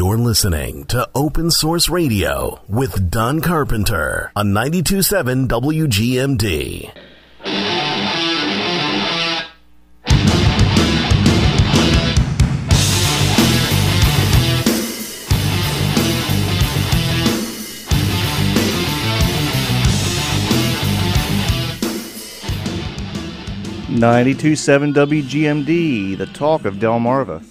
You're listening to Open Source Radio with Don Carpenter on 92.7 WGMD. .92.7 WGMD, the talk of Delmarva.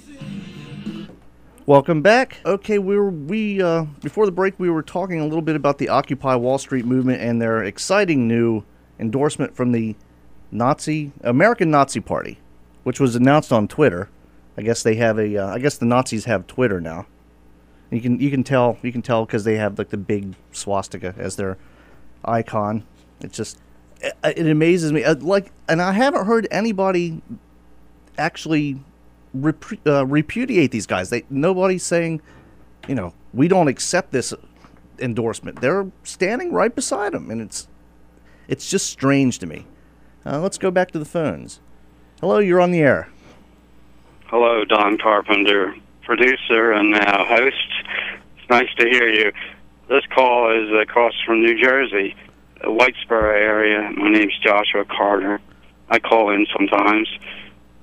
Welcome back. Okay, before the break we were talking a little bit about the Occupy Wall Street movement and their exciting new endorsement from the American Nazi Party, which was announced on Twitter. I guess they have I guess the Nazis have Twitter now. You can tell because they have like the big swastika as their icon. It's just it amazes me. And I haven't heard anybody actually repudiate these guys. Nobody's saying, we don't accept this endorsement. They're standing right beside them, and it's just strange to me. Let's go back to the phones. Hello, you're on the air. Hello, Don Carpenter, producer and now host. It's nice to hear you. This call is across from New Jersey, Whitesboro area. My name's Joshua Carter. I call in sometimes.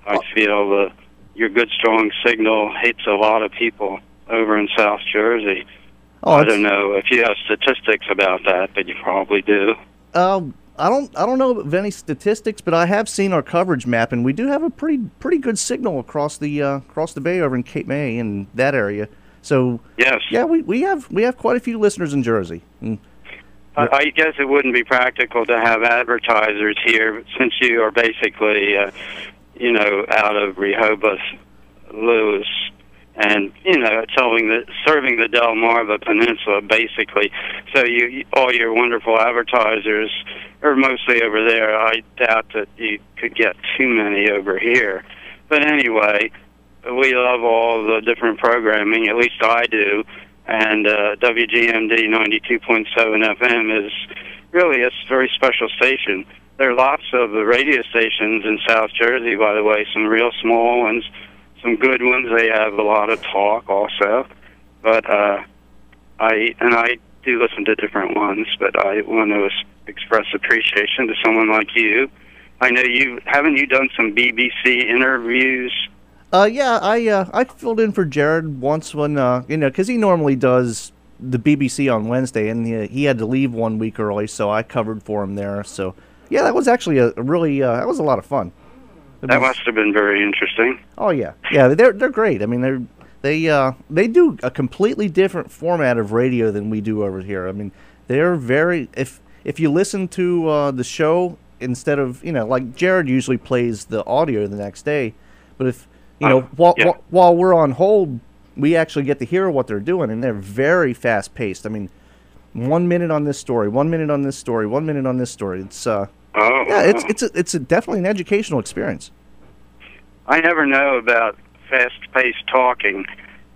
I feel your good, strong signal hits a lot of people over in South Jersey. I don't know if you have statistics about that, but you probably do. I don't know of any statistics, but I have seen our coverage map, and we do have a pretty good signal across the bay over in Cape May and that area. So yes, yeah, we have quite a few listeners in Jersey. I guess it wouldn't be practical to have advertisers here since you are basically, out of Rehoboth, Lewis, and serving the Delmarva Peninsula basically. So all your wonderful advertisers are mostly over there. I doubt that you could get too many over here. But anyway, we love all the different programming. At least I do. And WGMD 92.7 FM is really a very special station. There are lots of the radio stations in South Jersey, by the way, some real small ones, some good ones. They have a lot of talk also. But I do listen to different ones, but I want to express appreciation to someone like you. I know haven't you done some BBC interviews? Yeah, I filled in for Jared once when, because he normally does the BBC on Wednesday, and he had to leave 1 week early, so I covered for him there. So, yeah, that was actually that was a lot of fun. That must have been very interesting. Oh, yeah. Yeah, they're great. I mean, they do a completely different format of radio than we do over here. I mean, they're very, if you listen to the show instead of, like Jared usually plays the audio the next day, but if while we're on hold, we actually get to hear what they're doing, and they're very fast-paced. I mean, 1 minute on this story, 1 minute on this story, 1 minute on this story. It's it's definitely an educational experience. I never know about fast-paced talking.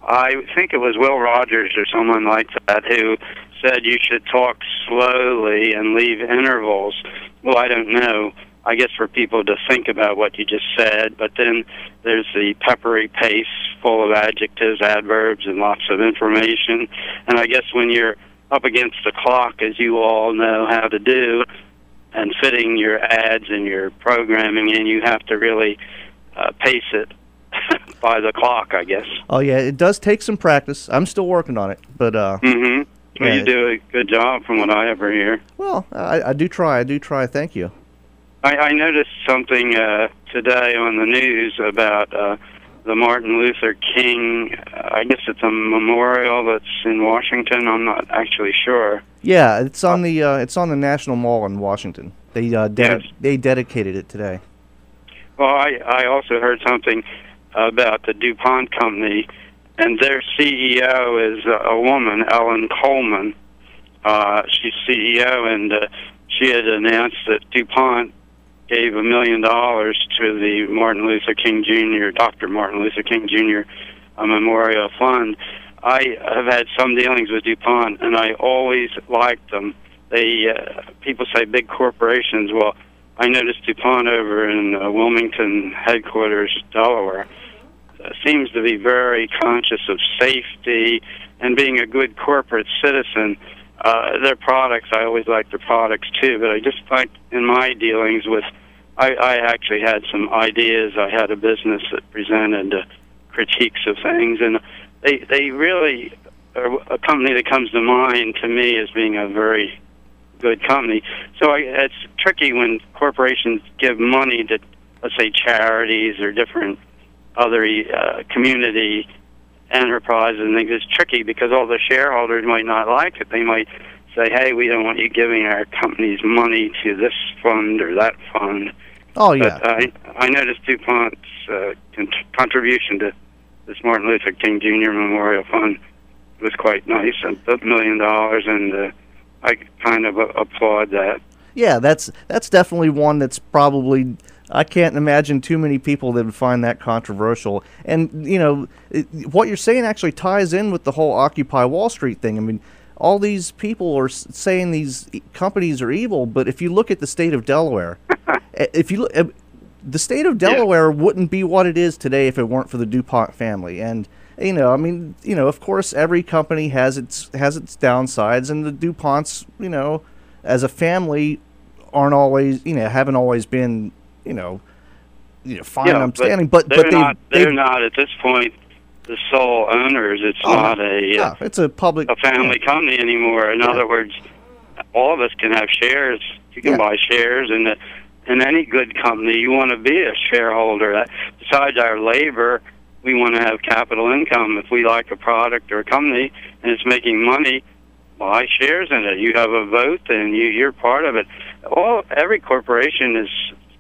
I think it was Will Rogers or someone like that who said you should talk slowly and leave intervals. Well, I don't know. I guess for people to think about what you just said, but then there's the peppery pace full of adjectives, adverbs, and lots of information. And I guess when you're up against the clock, as you all know how to do, and fitting your ads and your programming in, you have to really pace it by the clock, I guess. Oh, yeah, it does take some practice. I'm still working on it, but... Well, you do a good job from what I ever hear. Well, I do try. Thank you. I noticed something today on the news about the Martin Luther King. I guess it's a memorial that's in Washington. I'm not actually sure. Yeah, it's on the National Mall in Washington. They dedicated it today. Well, I also heard something about the DuPont company, and their CEO is a woman, Ellen Coleman. She's CEO, and she had announced that DuPont gave $1 million to the Martin Luther King Jr., Dr. Martin Luther King Jr. Memorial Fund. I have had some dealings with DuPont, and I always liked them. People say big corporations. Well, I noticed DuPont over in Wilmington headquarters, Delaware. seems to be very conscious of safety and being a good corporate citizen. Their products, I always like their products too, but I just find in my dealings with, I actually had some ideas. I had a business that presented critiques of things, and they really are a company that comes to mind to me as being a very good company. So it's tricky when corporations give money to, let's say, charities or different other community enterprises and things. It's tricky because all the shareholders might not like it. They might say, hey, we don't want you giving our company's money to this fund or that fund. Oh, yeah. But I noticed DuPont's contribution to this Martin Luther King Jr. Memorial Fund was quite nice, $1 million, and I kind of applaud that. Yeah, that's definitely one that's probably, I can't imagine too many people that would find that controversial. And, you know, what you're saying actually ties in with the whole Occupy Wall Street thing. I mean, all these people are saying these companies are evil, but if you look at the state of Delaware, if you look, the state of Delaware wouldn't be what it is today if it weren't for the DuPont family. And, you know, I mean, you know, of course, every company has its downsides, and the DuPonts, you know, as a family, aren't always, you know, haven't always been, you know, fine, upstanding. But they're not at this point the sole owners. It's not it's a family company anymore. In other words, all of us can have shares. You can buy shares in any good company. You want to be a shareholder. Besides our labor, we want to have capital income. If we like a product or a company and it's making money, buy shares in it. You have a vote, and you're part of it. Every corporation is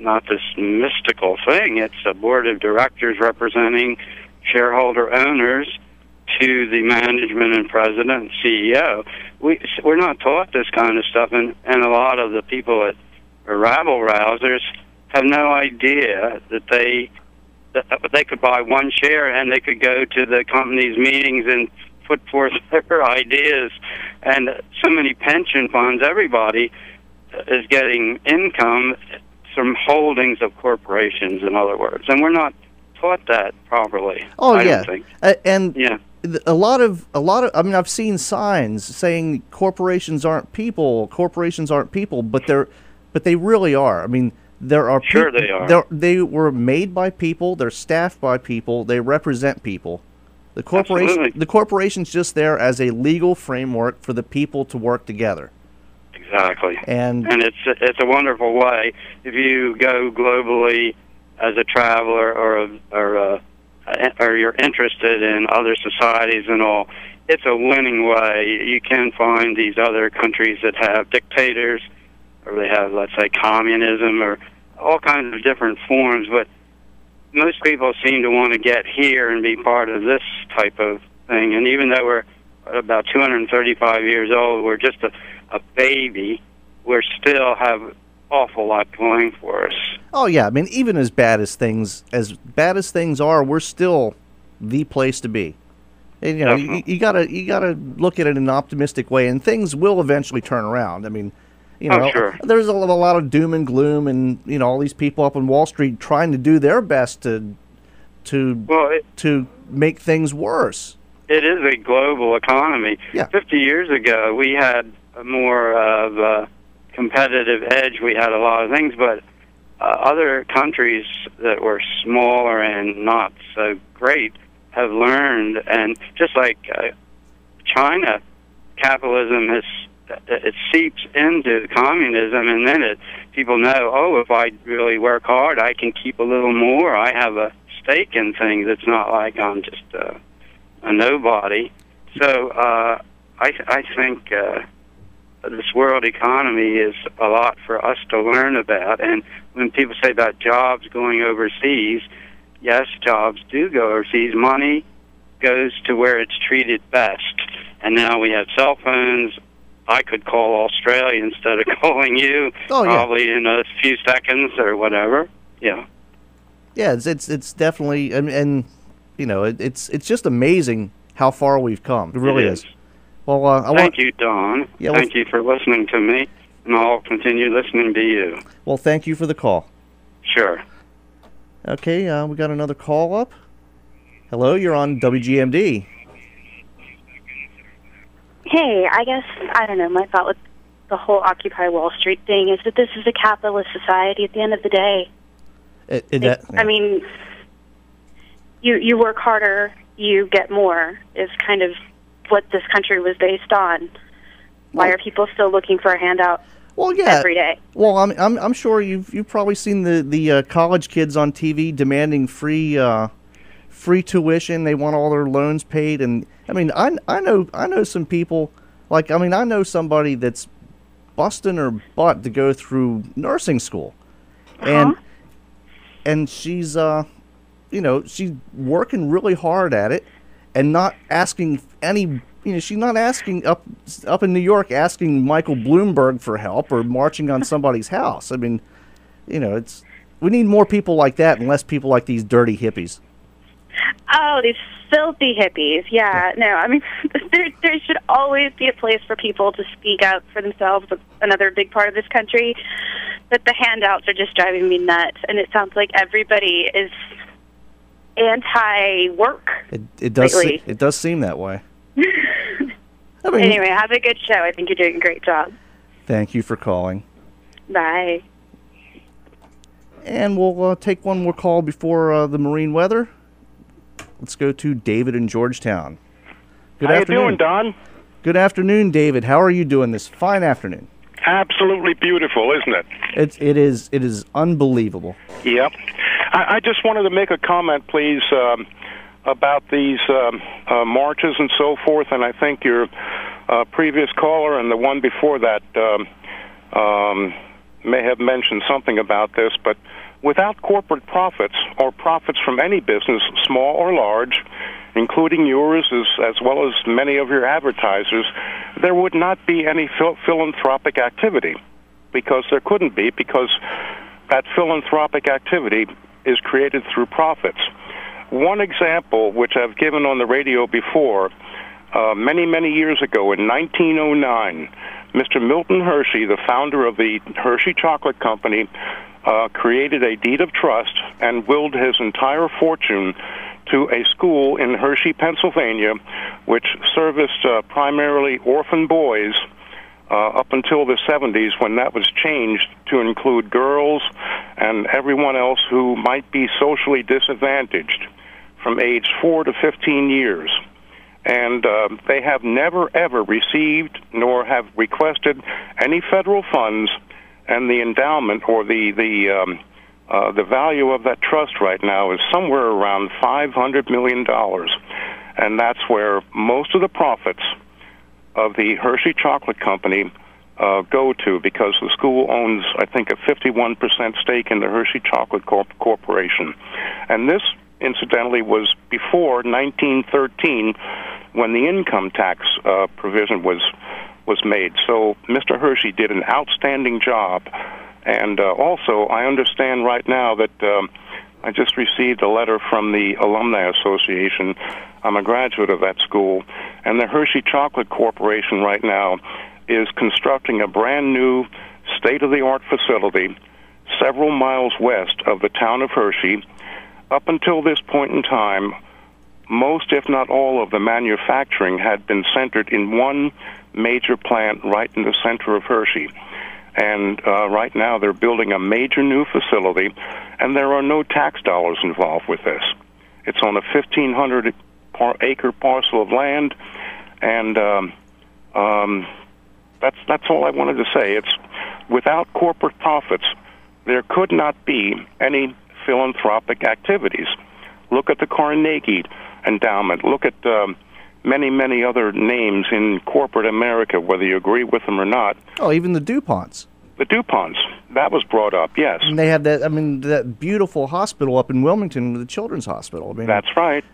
not this mystical thing. It's a board of directors representing shareholder owners to the management and president and CEO. We're not taught this kind of stuff, and a lot of the people that are rabble-rousers have no idea that they could buy one share and they could go to the company's meetings and put forth their ideas. And so many pension funds, everybody is getting income from holdings of corporations, in other words. And we're not taught that properly. I don't think. A lot of I mean, I've seen signs saying corporations aren't people, but they really are. I mean, there are sure they are. They were made by people, they're staffed by people, they represent people. The corporation's just there as a legal framework for the people to work together. Exactly. And it's a wonderful way. If you go globally as a traveler or you're interested in other societies and all, it's a winning way. You can find these other countries that have dictators, or they have, let's say, communism, or all kinds of different forms, but most people seem to want to get here and be part of this type of thing. And even though we're about 235 years old, we're just a baby, we still have an awful lot going for us. Oh yeah, I mean, even as bad as things are, we're still the place to be. And, you know, you gotta look at it in an optimistic way, and things will eventually turn around. I mean, you know, there's a lot of doom and gloom, and you know, all these people up on Wall Street trying to do their best to make things worse. It is a global economy. Yeah. 50 years ago, we had more of a competitive edge. We had a lot of things, but other countries that were smaller and not so great have learned, and just like China, capitalism it seeps into communism, and then people know, oh, if I really work hard, I can keep a little more. I have a stake in things. It's not like I'm just a nobody. So I think this world economy is a lot for us to learn about. And when people say about jobs going overseas, yes, jobs do go overseas. Money goes to where it's treated best. And now we have cell phones. I could call Australia instead of calling you, probably in a few seconds or whatever. Yeah. Yeah, it's definitely, and you know, it's just amazing how far we've come. It really is. Well, thank you, Don. Yeah, thank you for listening to me, and I'll continue listening to you. Well, thank you for the call. Sure. Okay, we got another call up. Hello, you're on WGMD. Hey, I don't know, my thought with the whole Occupy Wall Street thing is that this is a capitalist society at the end of the day. I mean, you work harder, you get more, is kind of what this country was based on. Why are people still looking for a handout every day? Well, I'm sure you've probably seen the college kids on TV demanding free tuition. They want all their loans paid, and I mean, I know some people. Like, I mean, I know somebody that's busting her butt to go through nursing school, and she's she's working really hard at it, and not asking any. She's not asking up in New York, asking Michael Bloomberg for help or marching on somebody's house. I mean, we need more people like that and less people like these dirty hippies. Oh, these filthy hippies. Yeah. No, I mean, there should always be a place for people to speak out for themselves, another big part of this country. But the handouts are just driving me nuts, and it sounds like everybody is anti-work. It does seem that way. I mean, anyway, have a good show. I think you're doing a great job. Thank you for calling. Bye. And we'll take one more call before the marine weather. Let's go to David in Georgetown. How you doing, Don? Good afternoon, David. How are you doing this fine afternoon? Absolutely beautiful, isn't it? It is unbelievable. Yep. I just wanted to make a comment, please, about these marches and so forth, and I think your previous caller and the one before that may have mentioned something about this, but without corporate profits or profits from any business, small or large, including yours as well as many of your advertisers, there would not be any philanthropic activity, because there couldn't be, because that philanthropic activity is created through profits. One example, which I've given on the radio before, many, many years ago in 1909, Mr. Milton Hershey, the founder of the Hershey Chocolate Company, created a deed of trust and willed his entire fortune to a school in Hershey, Pennsylvania, which serviced primarily orphan boys up until the 70s, when that was changed to include girls and everyone else who might be socially disadvantaged from age 4 to 15 years. And they have never, ever received nor have requested any federal funds, and the endowment or the value of that trust right now is somewhere around $500 million. And that's where most of the profits of the Hershey Chocolate Company go to, because the school owns, I think, a 51% stake in the Hershey Chocolate Corporation. And this, incidentally, was before 1913, when the income tax provision was made. So Mr. Hershey did an outstanding job. And also, I understand right now that I just received a letter from the Alumni Association. I'm a graduate of that school. And the Hershey Chocolate Corporation right now is constructing a brand new state-of-the-art facility several miles west of the town of Hershey. Up until this point in time, most, if not all, of the manufacturing had been centered in one major plant right in the center of Hershey. And right now they're building a major new facility, and there are no tax dollars involved with this. It's on a 1,500-acre parcel of land, and that's all I wanted to say. It's without corporate profits, there could not be any philanthropic activities. Look at the Carnegie Endowment. Look at many, many other names in corporate America, whether you agree with them or not. Oh, even the DuPonts. The DuPonts. That was brought up, yes. And they have that beautiful hospital up in Wilmington, the Children's Hospital. That's right.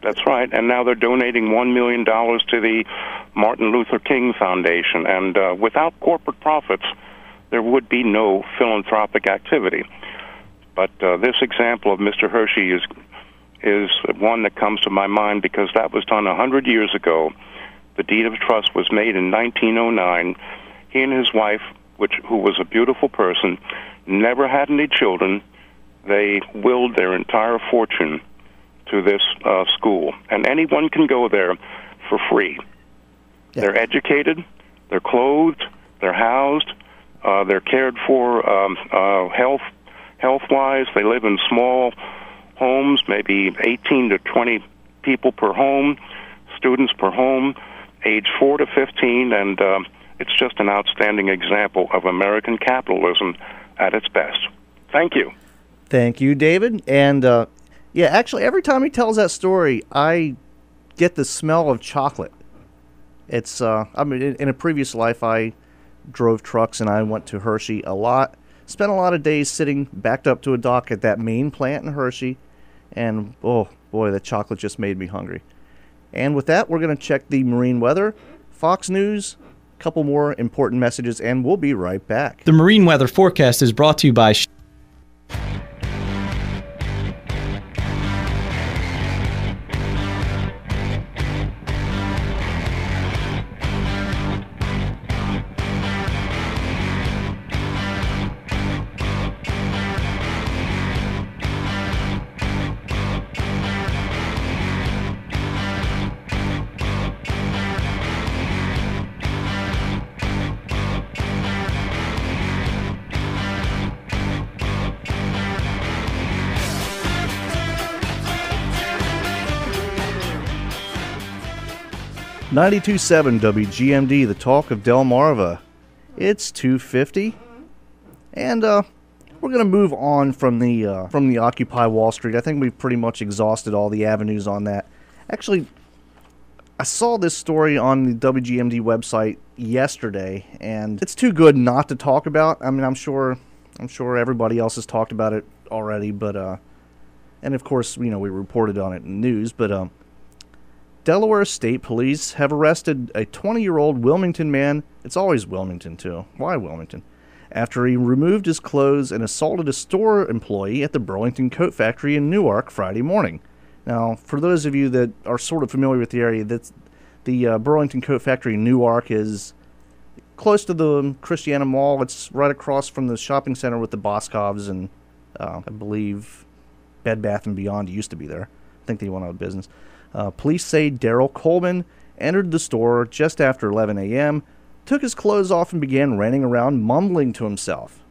And now they're donating $1 million to the Martin Luther King Foundation. And without corporate profits, there would be no philanthropic activity. But this example of Mr. Hershey is one that comes to my mind, because that was done 100 years ago. The deed of trust was made in 1909. He and his wife, who was a beautiful person, never had any children. They willed their entire fortune to this school, and anyone can go there for free. Yeah. They're educated, they're clothed, they're housed, they're cared for health-wise. They live in small homes, maybe 18 to 20 people per home, students per home, age 4 to 15, and it's just an outstanding example of American capitalism at its best. Thank you. Thank you, David. And, yeah, actually, every time he tells that story, I get the smell of chocolate. It's, I mean, in a previous life, I drove trucks and I went to Hershey a lot. Spent a lot of days sitting backed up to a dock at that main plant in Hershey. And, oh, boy, the chocolate just made me hungry. And with that, we're going to check the marine weather, Fox News, a couple more important messages, and we'll be right back. The marine weather forecast is brought to you by... 92.7 WGMD, the talk of Delmarva. It's 2:50, and we're going to move on from the Occupy Wall Street. I think we've pretty much exhausted all the avenues on that. Actually, I saw this story on the WGMD website yesterday, and it's too good not to talk about. I mean, I'm sure everybody else has talked about it already, but and of course, we reported on it in the news, but Delaware State Police have arrested a 20-year-old Wilmington man. It's always Wilmington, too. Why Wilmington? After he removed his clothes and assaulted a store employee at the Burlington Coat Factory in Newark Friday morning. Now, for those of you that are sort of familiar with the area, that's the Burlington Coat Factory in Newark is close to the Christiana Mall. It's right across from the shopping center with the Boscovs, and I believe Bed Bath & Beyond used to be there. I think they went out of business. Police say Daryl Coleman entered the store just after 11 a.m., took his clothes off, and began running around mumbling to himself.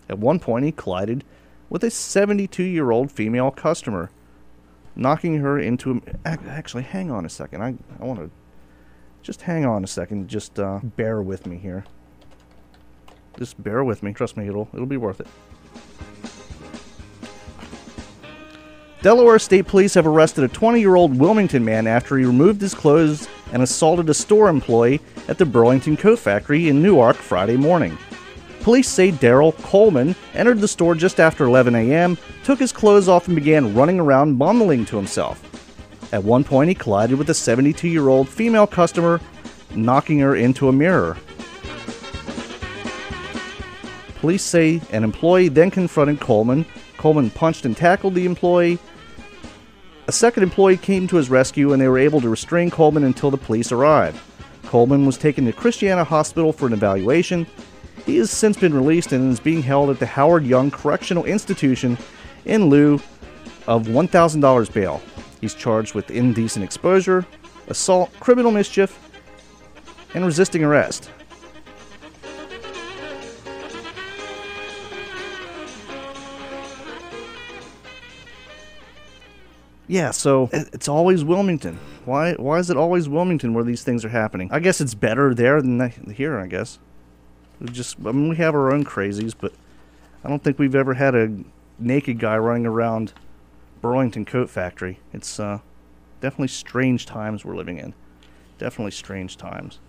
At one point, he collided with a 72-year-old female customer, knocking her into him. Actually, hang on a second. I want to just hang on a second. Just bear with me here. Just bear with me. Trust me, it'll be worth it. Delaware State Police have arrested a 20-year-old Wilmington man after he removed his clothes and assaulted a store employee at the Burlington Coat Factory in Newark Friday morning. Police say Daryl Coleman entered the store just after 11 a.m., took his clothes off, and began running around mumbling to himself. At one point, he collided with a 72-year-old female customer, knocking her into a mirror. Police say an employee then confronted Coleman. Coleman punched and tackled the employee. A second employee came to his rescue, and they were able to restrain Coleman until the police arrived. Coleman was taken to Christiana Hospital for an evaluation. He has since been released and is being held at the Howard Young Correctional Institution in lieu of $1,000 bail. He's charged with indecent exposure, assault, criminal mischief, and resisting arrest. Yeah, so it's always Wilmington. Why is it always Wilmington where these things are happening? I guess it's better there than here, I guess. We have our own crazies, but I don't think we've ever had a naked guy running around Burlington Coat Factory. It's definitely strange times we're living in. Definitely strange times.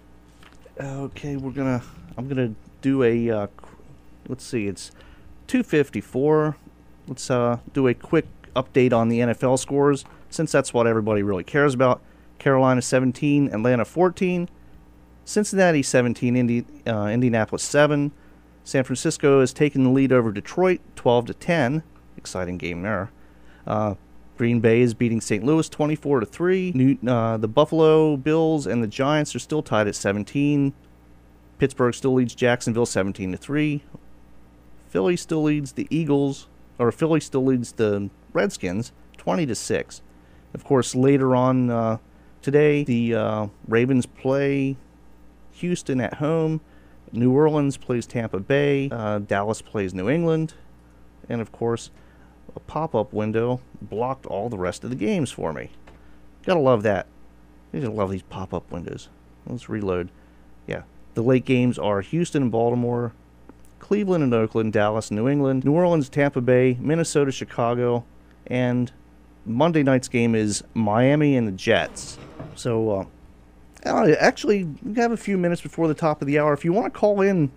Okay, I'm gonna do a let's see, it's 2:54. Let's do a quick update on the NFL scores, since that's what everybody really cares about. Carolina 17, Atlanta 14, Cincinnati 17, Indianapolis 7. San Francisco has taken the lead over Detroit 12-10. Exciting game there. Green Bay is beating St. Louis 24-3. The Buffalo Bills and the Giants are still tied at 17. Pittsburgh still leads Jacksonville 17-3. Philly still leads the Redskins 20-6. Of course, later on today, the Ravens play Houston at home. New Orleans plays Tampa Bay. Dallas plays New England. And, of course, a pop-up window blocked all the rest of the games for me. Gotta love that. You gotta love these pop-up windows. Let's reload. Yeah, the late games are Houston and Baltimore, Cleveland and Oakland, Dallas, New England, New Orleans, Tampa Bay, Minnesota, Chicago, and Monday night's game is Miami and the Jets. So, actually, we have a few minutes before the top of the hour. If you want to call in,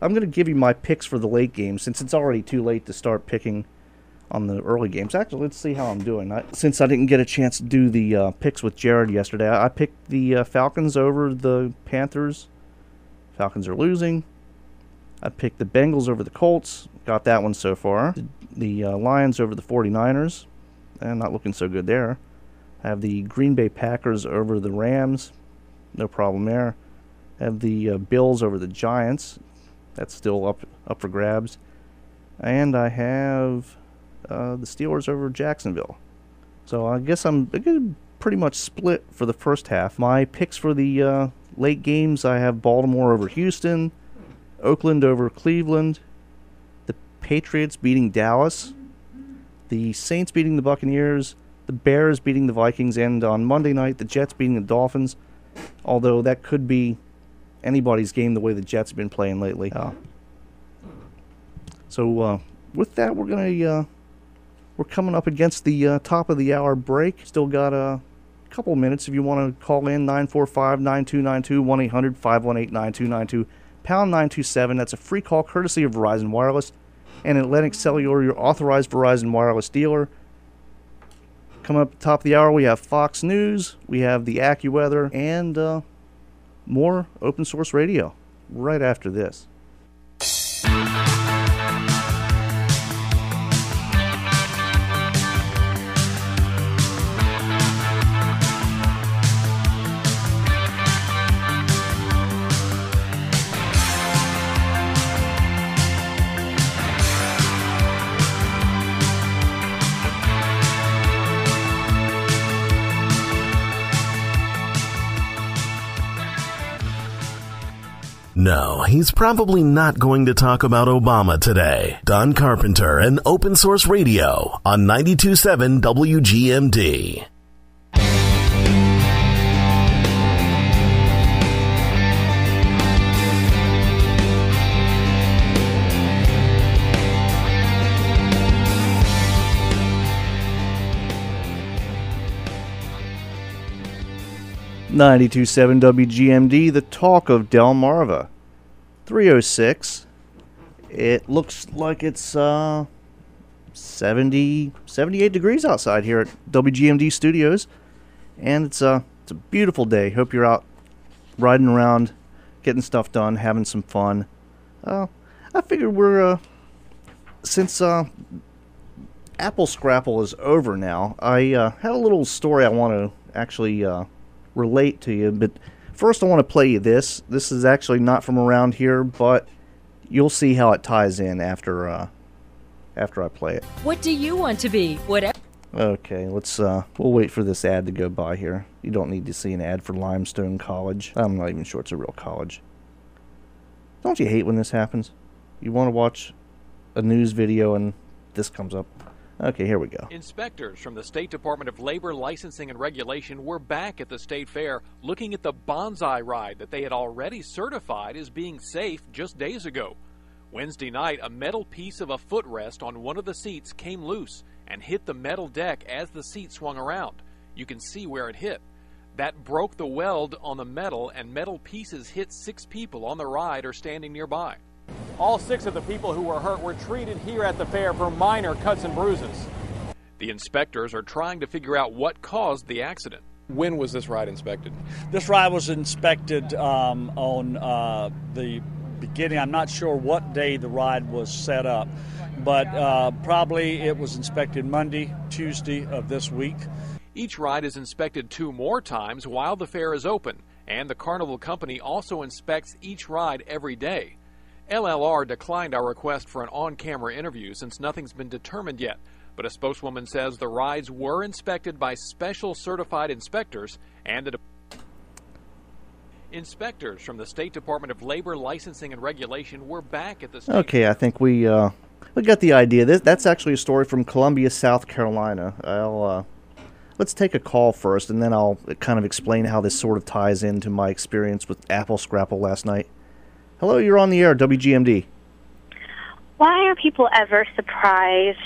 I'm going to give you my picks for the late games, since it's already too late to start picking on the early games. Actually, let's see how I'm doing. Since I didn't get a chance to do the picks with Jared yesterday, I picked the Falcons over the Panthers. Falcons are losing. I picked the Bengals over the Colts. Got that one so far. The Lions over the 49ers. And not looking so good there. I have the Green Bay Packers over the Rams. No problem there. I have the Bills over the Giants. That's still up for grabs. And I have the Steelers over Jacksonville. So I guess I'm pretty much split for the first half. My picks for the late games, I have Baltimore over Houston, Oakland over Cleveland, the Patriots beating Dallas, the Saints beating the Buccaneers, the Bears beating the Vikings, and on Monday night, the Jets beating the Dolphins, although that could be anybody's game the way the Jets have been playing lately. So with that, we're coming up against the top of the hour break. Still got a couple minutes if you want to call in. 945-9292, 1-800-518-9292, pound 927. That's a free call courtesy of Verizon Wireless and Atlantic Cellular, your authorized Verizon Wireless dealer. Coming up at the top of the hour, we have Fox News, we have the AccuWeather, and more open source radio right after this. No, he's probably not going to talk about Obama today. Don Carpenter and Open Source Radio on 92.7 WGMD. .92.7 WGMD, the talk of Delmarva. 306. It looks like it's 78 degrees outside here at WGMD Studios, and it's a beautiful day. Hope you're out riding around, getting stuff done, having some fun. I figured since Apple Scrapple is over now, I had a little story I want to actually relate to you, but first I want to play you this. This is actually not from around here, but you'll see how it ties in after I play it. What do you want to be? Whatever. Okay, we'll wait for this ad to go by here. You don't need to see an ad for Limestone College. I'm not even sure it's a real college. Don't you hate when this happens? You want to watch a news video and this comes up. Okay, here we go. Inspectors from the State Department of Labor, Licensing and Regulation were back at the state fair looking at the bonsai ride that they had already certified as being safe just days ago. Wednesday night, a metal piece of a footrest on one of the seats came loose and hit the metal deck as the seat swung around. You can see where it hit. That broke the weld on the metal, and metal pieces hit 6 people on the ride or standing nearby. All 6 of the people who were hurt were treated here at the fair for minor cuts and bruises. The inspectors are trying to figure out what caused the accident. When was this ride inspected? This ride was inspected on the beginning. I'm not sure what day the ride was set up, but probably it was inspected Monday, Tuesday of this week. Each ride is inspected 2 more times while the fair is open, and the carnival company also inspects each ride every day. LLR declined our request for an on-camera interview since nothing's been determined yet, But a spokeswoman says the rides were inspected by special certified inspectors, and the inspectors from the State Department of Labor Licensing and Regulation were back at the state. Okay, I think we got the idea. That's actually a story from Columbia, South Carolina. Let's take a call first, and then I'll kind of explain how this sort of ties into my experience with Apple Scrapple last night. Hello, you're on the air, WGMD. Why are people ever surprised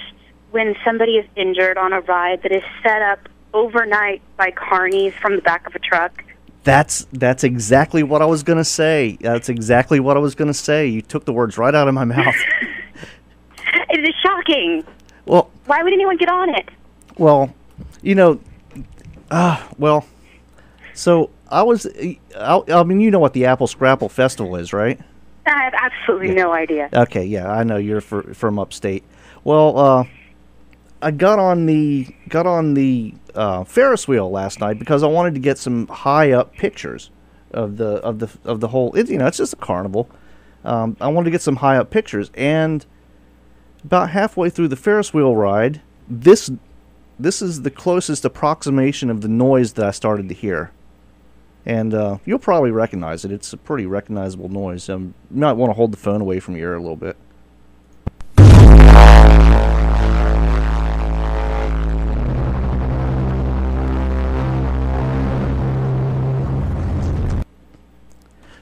when somebody is injured on a ride that is set up overnight by carnies from the back of a truck? That's exactly what I was going to say. That's exactly what I was going to say. You took the words right out of my mouth. It is shocking. Well, why would anyone get on it? Well, you know, so I mean, you know what the Apple Scrapple Festival is, right? I have absolutely no idea. Okay, yeah, I know you're from upstate. Well, I got on the Ferris wheel last night because I wanted to get some high up pictures of the whole. It's just a carnival. I wanted to get some high up pictures, and about halfway through the Ferris wheel ride, this is the closest approximation of the noise that I started to hear. And you'll probably recognize it. It's a pretty recognizable noise. You might want to hold the phone away from your ear a little bit.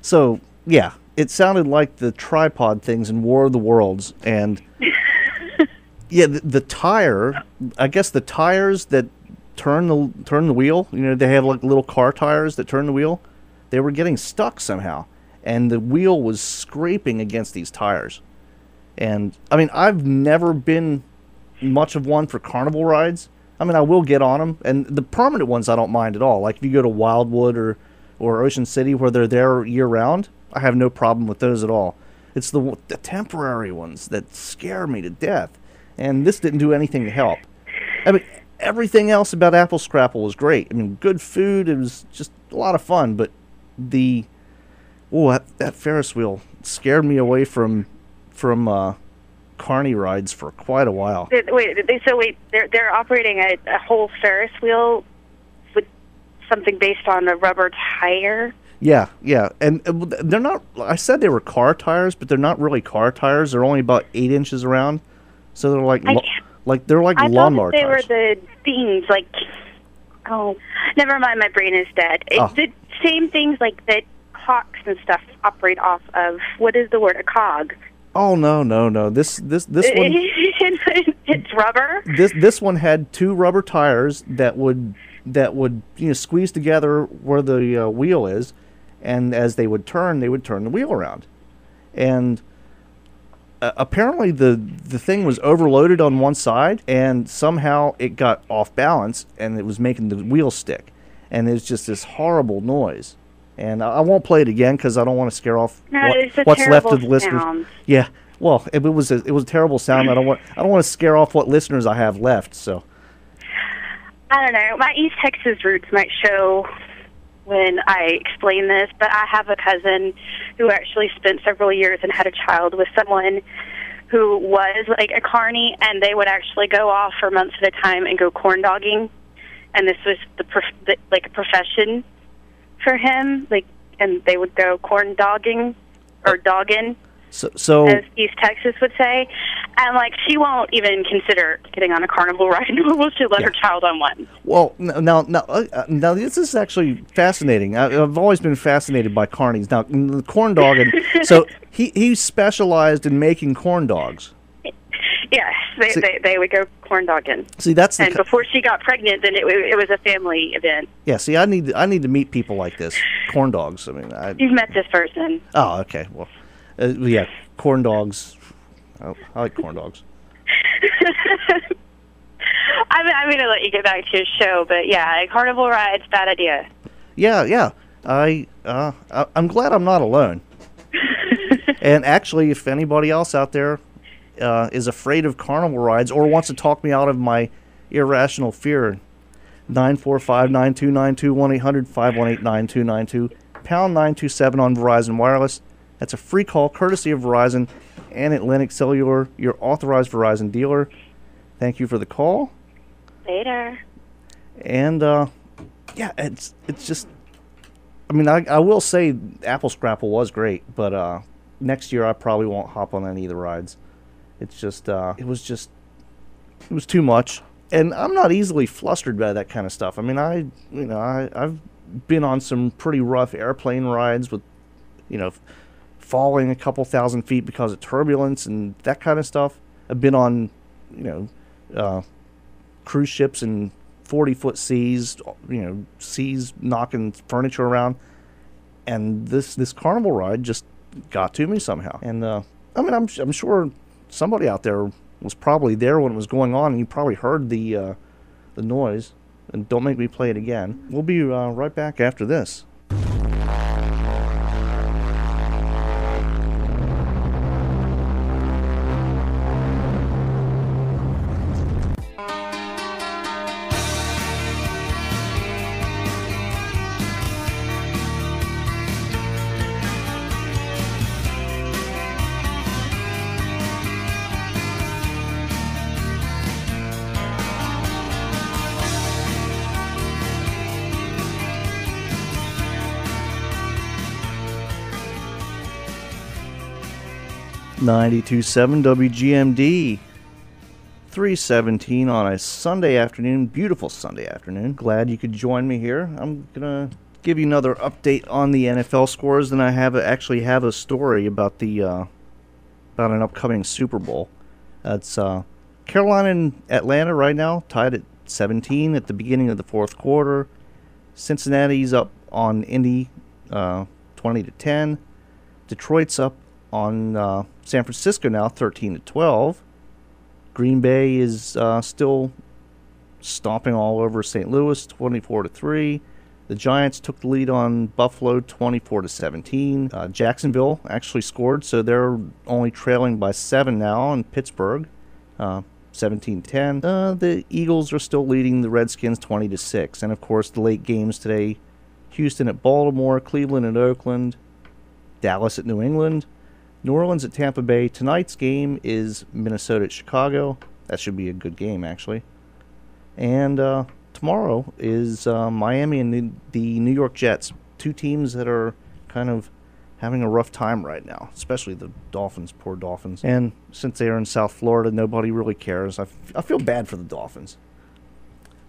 So, yeah, it sounded like the tripod things in War of the Worlds. And, yeah, the tire, I guess the tires that turn the wheel, they have like little car tires that turn the wheel. They were getting stuck somehow, and the wheel was scraping against these tires. And I mean, I've never been much of one for carnival rides. I mean, I will get on them, and the permanent ones I don't mind at all. Like if you go to Wildwood or Ocean City where they're there year round, I have no problem with those at all. It's the temporary ones that scare me to death, and this didn't do anything to help. I mean, everything else about Apple Scrapple was great. I mean, good food. It was just a lot of fun. But that Ferris wheel scared me away from carny rides for quite a while. They're operating a whole Ferris wheel with something based on a rubber tire. Yeah, and they're not. I said they were car tires, but they're not really car tires. They're only about 8 inches around, so they're like lawnmower tires. They were the things like, oh, never mind, my brain is dead. It's the same things like that clocks and stuff operate off of. What is the word? A cog. Oh no! This one. It's rubber. This one had 2 rubber tires that would squeeze together where the wheel is, and as they would turn the wheel around, and. Apparently the thing was overloaded on one side, and somehow it got off balance, and it was making the wheel stick, and it's just this horrible noise. And I won't play it again because I don't want to scare off what's left of the listeners. Yeah, well, it was a terrible sound. I don't want to scare off what listeners I have left. So I don't know. My East Texas roots might show when I explain this, but I have a cousin who actually spent several years and had a child with someone who was like a carny, and they would actually go off for months at a time and go corn dogging, and this was like a profession for him, and they would go corn dogging or dogging. So as East Texas would say, and she won't even consider getting on a carnival ride, nor will she let her child on one. Well, now, this is actually fascinating. I've always been fascinated by carnies. Now, the corn dog, so he specialized in making corn dogs. Yes, they would go corn dogging. See, that's and before she got pregnant, then it was a family event. Yeah, see, I need to meet people like this, corn dogs. I mean, you've met this person. Oh, okay, well. Yeah, corn dogs. I like corn dogs. I'm going to let you get back to your show, but yeah, carnival rides, bad idea. Yeah. I'm glad I'm not alone. And actually, if anybody else out there is afraid of carnival rides or wants to talk me out of my irrational fear, 945-9292, 1-800-518-9292, pound 927 on Verizon Wireless. That's a free call, courtesy of Verizon and Atlantic Cellular, your authorized Verizon dealer. Thank you for the call. Later. And, yeah, it's just, I mean, I will say Apple Scrapple was great, but next year I probably won't hop on any of the rides. It's just, it was too much. And I'm not easily flustered by that kind of stuff. I mean, I've been on some pretty rough airplane rides with, falling a couple thousand feet because of turbulence and that kind of stuff. I've been on, cruise ships in 40-foot seas, seas knocking furniture around. And this carnival ride just got to me somehow. And, I'm sure somebody out there was probably there when it was going on, and you probably heard the noise. And don't make me play it again. We'll be right back after this. .92.7 WGMD, 3:17 on a Sunday afternoon, beautiful Sunday afternoon. Glad you could join me here. I'm gonna give you another update on the NFL scores, and I actually have a story about about an upcoming Super Bowl. That's Carolina and Atlanta right now tied at 17 at the beginning of the fourth quarter. Cincinnati's up on Indy 20-10. Detroit's up on San Francisco now, 13-12. Green Bay is still stomping all over St. Louis, 24-3. The Giants took the lead on Buffalo, 24-17. Jacksonville actually scored, so they're only trailing by 7 now on Pittsburgh, 17-10. The Eagles are still leading the Redskins, 20-6. And of course, the late games today: Houston at Baltimore, Cleveland at Oakland, Dallas at New England, New Orleans at Tampa Bay. Tonight's game is Minnesota at Chicago. That should be a good game, actually. And tomorrow is Miami and the New York Jets, two teams that are kind of having a rough time right now, especially the Dolphins, poor Dolphins. And since they are in South Florida, nobody really cares. I feel bad for the Dolphins.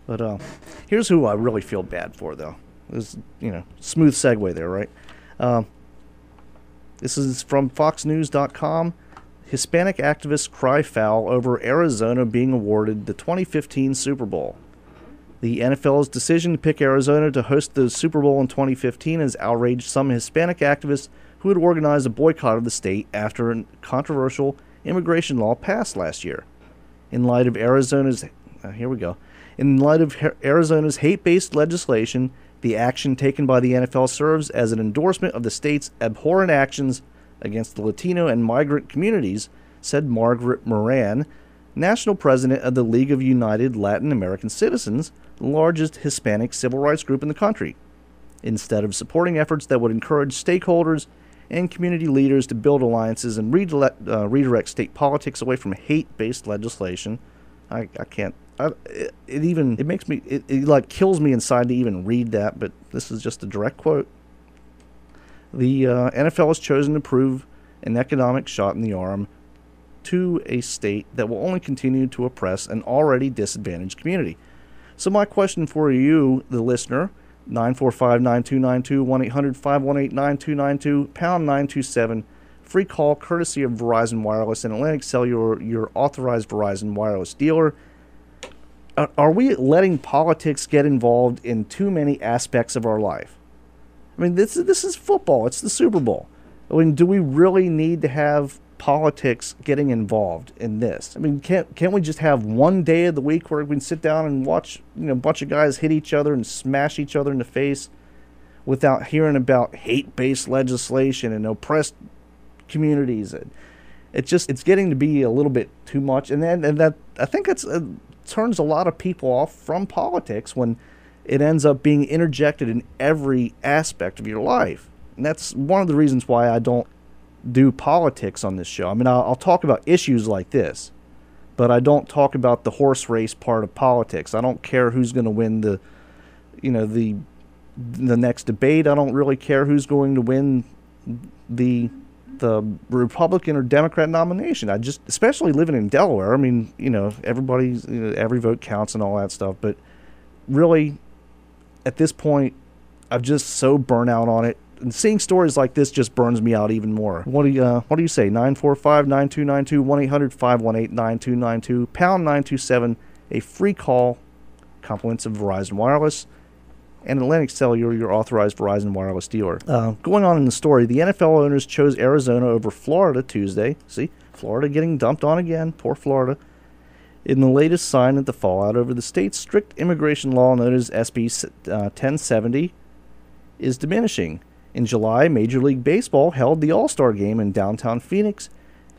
But here's who I really feel bad for, though. This, smooth segue there, right? This is from FoxNews.com. Hispanic activists cry foul over Arizona being awarded the 2015 Super Bowl. The NFL's decision to pick Arizona to host the Super Bowl in 2015 has outraged some Hispanic activists who had organized a boycott of the state after a controversial immigration law passed last year. In light of Arizona's hate-based legislation, the action taken by the NFL serves as an endorsement of the state's abhorrent actions against the Latino and migrant communities, said Margaret Moran, national president of the League of United Latin American Citizens, the largest Hispanic civil rights group in the country. Instead of supporting efforts that would encourage stakeholders and community leaders to build alliances and redirect state politics away from hate-based legislation, I can't. It makes me, it like kills me inside to even read that, but this is just a direct quote. The NFL has chosen to prove an economic shot in the arm to a state that will only continue to oppress an already disadvantaged community. So my question for you, the listener, 945-9292, 1-800-518-9292, pound 927, free call courtesy of Verizon Wireless and Atlantic Cellular, your authorized Verizon Wireless dealer. Are we letting politics get involved in too many aspects of our life? I mean, this is football. It's the Super Bowl. I mean, do we really need to have politics getting involved in this? I mean, can't we just have one day of the week where we can sit down and watch a bunch of guys hit each other and smash each other in the face without hearing about hate-based legislation and oppressed communities? It's getting to be a little bit too much, and that I think it's turns a lot of people off from politics when it ends up being interjected in every aspect of your life. And that's one of the reasons why I don't do politics on this show. I mean, I'll talk about issues like this, but I don't talk about the horse race part of politics. I don't care who's going to win the next debate. I don't really care who's going to win the Republican or Democrat nomination. I just, especially living in Delaware, I mean, everybody's, every vote counts and all that stuff. But really, at this point, I'm just so burnt out on it. And seeing stories like this just burns me out even more. What do you say? 945-9292, 1-800-518-9292, pound 927, a free call, compliments of Verizon Wireless, and Atlantic Cellular, your authorized Verizon Wireless dealer. Going on in the story, the NFL owners chose Arizona over Florida Tuesday. See, Florida getting dumped on again. Poor Florida. In the latest sign at the fallout over the state's strict immigration law known as SB 1070 is diminishing. In July, Major League Baseball held the All-Star Game in downtown Phoenix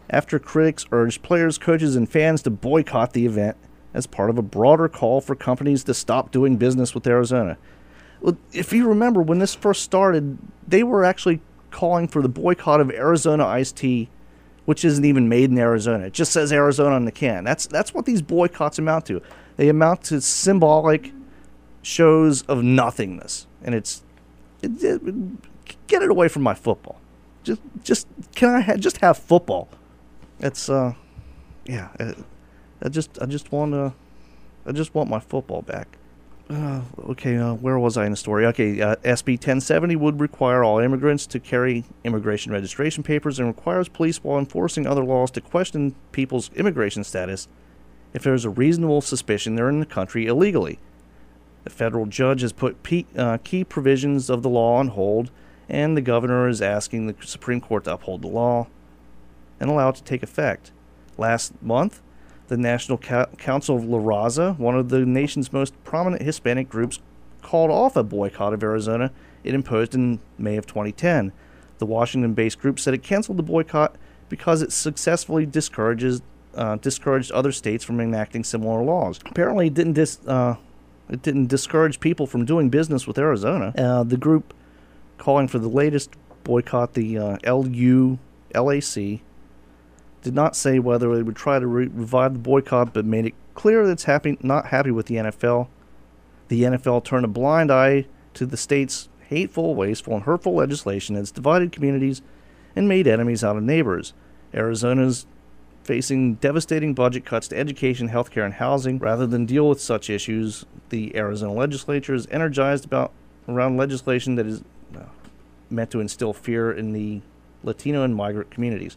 after critics urged players, coaches, and fans to boycott the event as part of a broader call for companies to stop doing business with Arizona. Well, if you remember, when this first started, they were actually calling for the boycott of Arizona iced tea, which isn't even made in Arizona. It just says Arizona on the can. That's what these boycotts amount to. They amount to symbolic shows of nothingness, and get it away from my football. Just can I just have football? It's I just want my football back. Where was I in the story? Okay, SB 1070 would require all immigrants to carry immigration registration papers and requires police, while enforcing other laws, to question people's immigration status if there's a reasonable suspicion they're in the country illegally. The federal judge has put key provisions of the law on hold, and the governor is asking the Supreme Court to uphold the law and allow it to take effect. Last month, the National Council of La Raza, one of the nation's most prominent Hispanic groups, called off a boycott of Arizona it imposed in May of 2010. The Washington-based group said it canceled the boycott because it successfully discouraged other states from enacting similar laws. Apparently, it didn't discourage people from doing business with Arizona. The group calling for the latest boycott, the LAC, did not say whether it would try to revive the boycott, but made it clear that it's not happy with the NFL. The NFL turned a blind eye to the state's hateful, wasteful, and hurtful legislation that's divided communities and made enemies out of neighbors. Arizona's facing devastating budget cuts to education, healthcare, and housing. Rather than deal with such issues, the Arizona legislature is energized around legislation that is meant to instill fear in the Latino and migrant communities.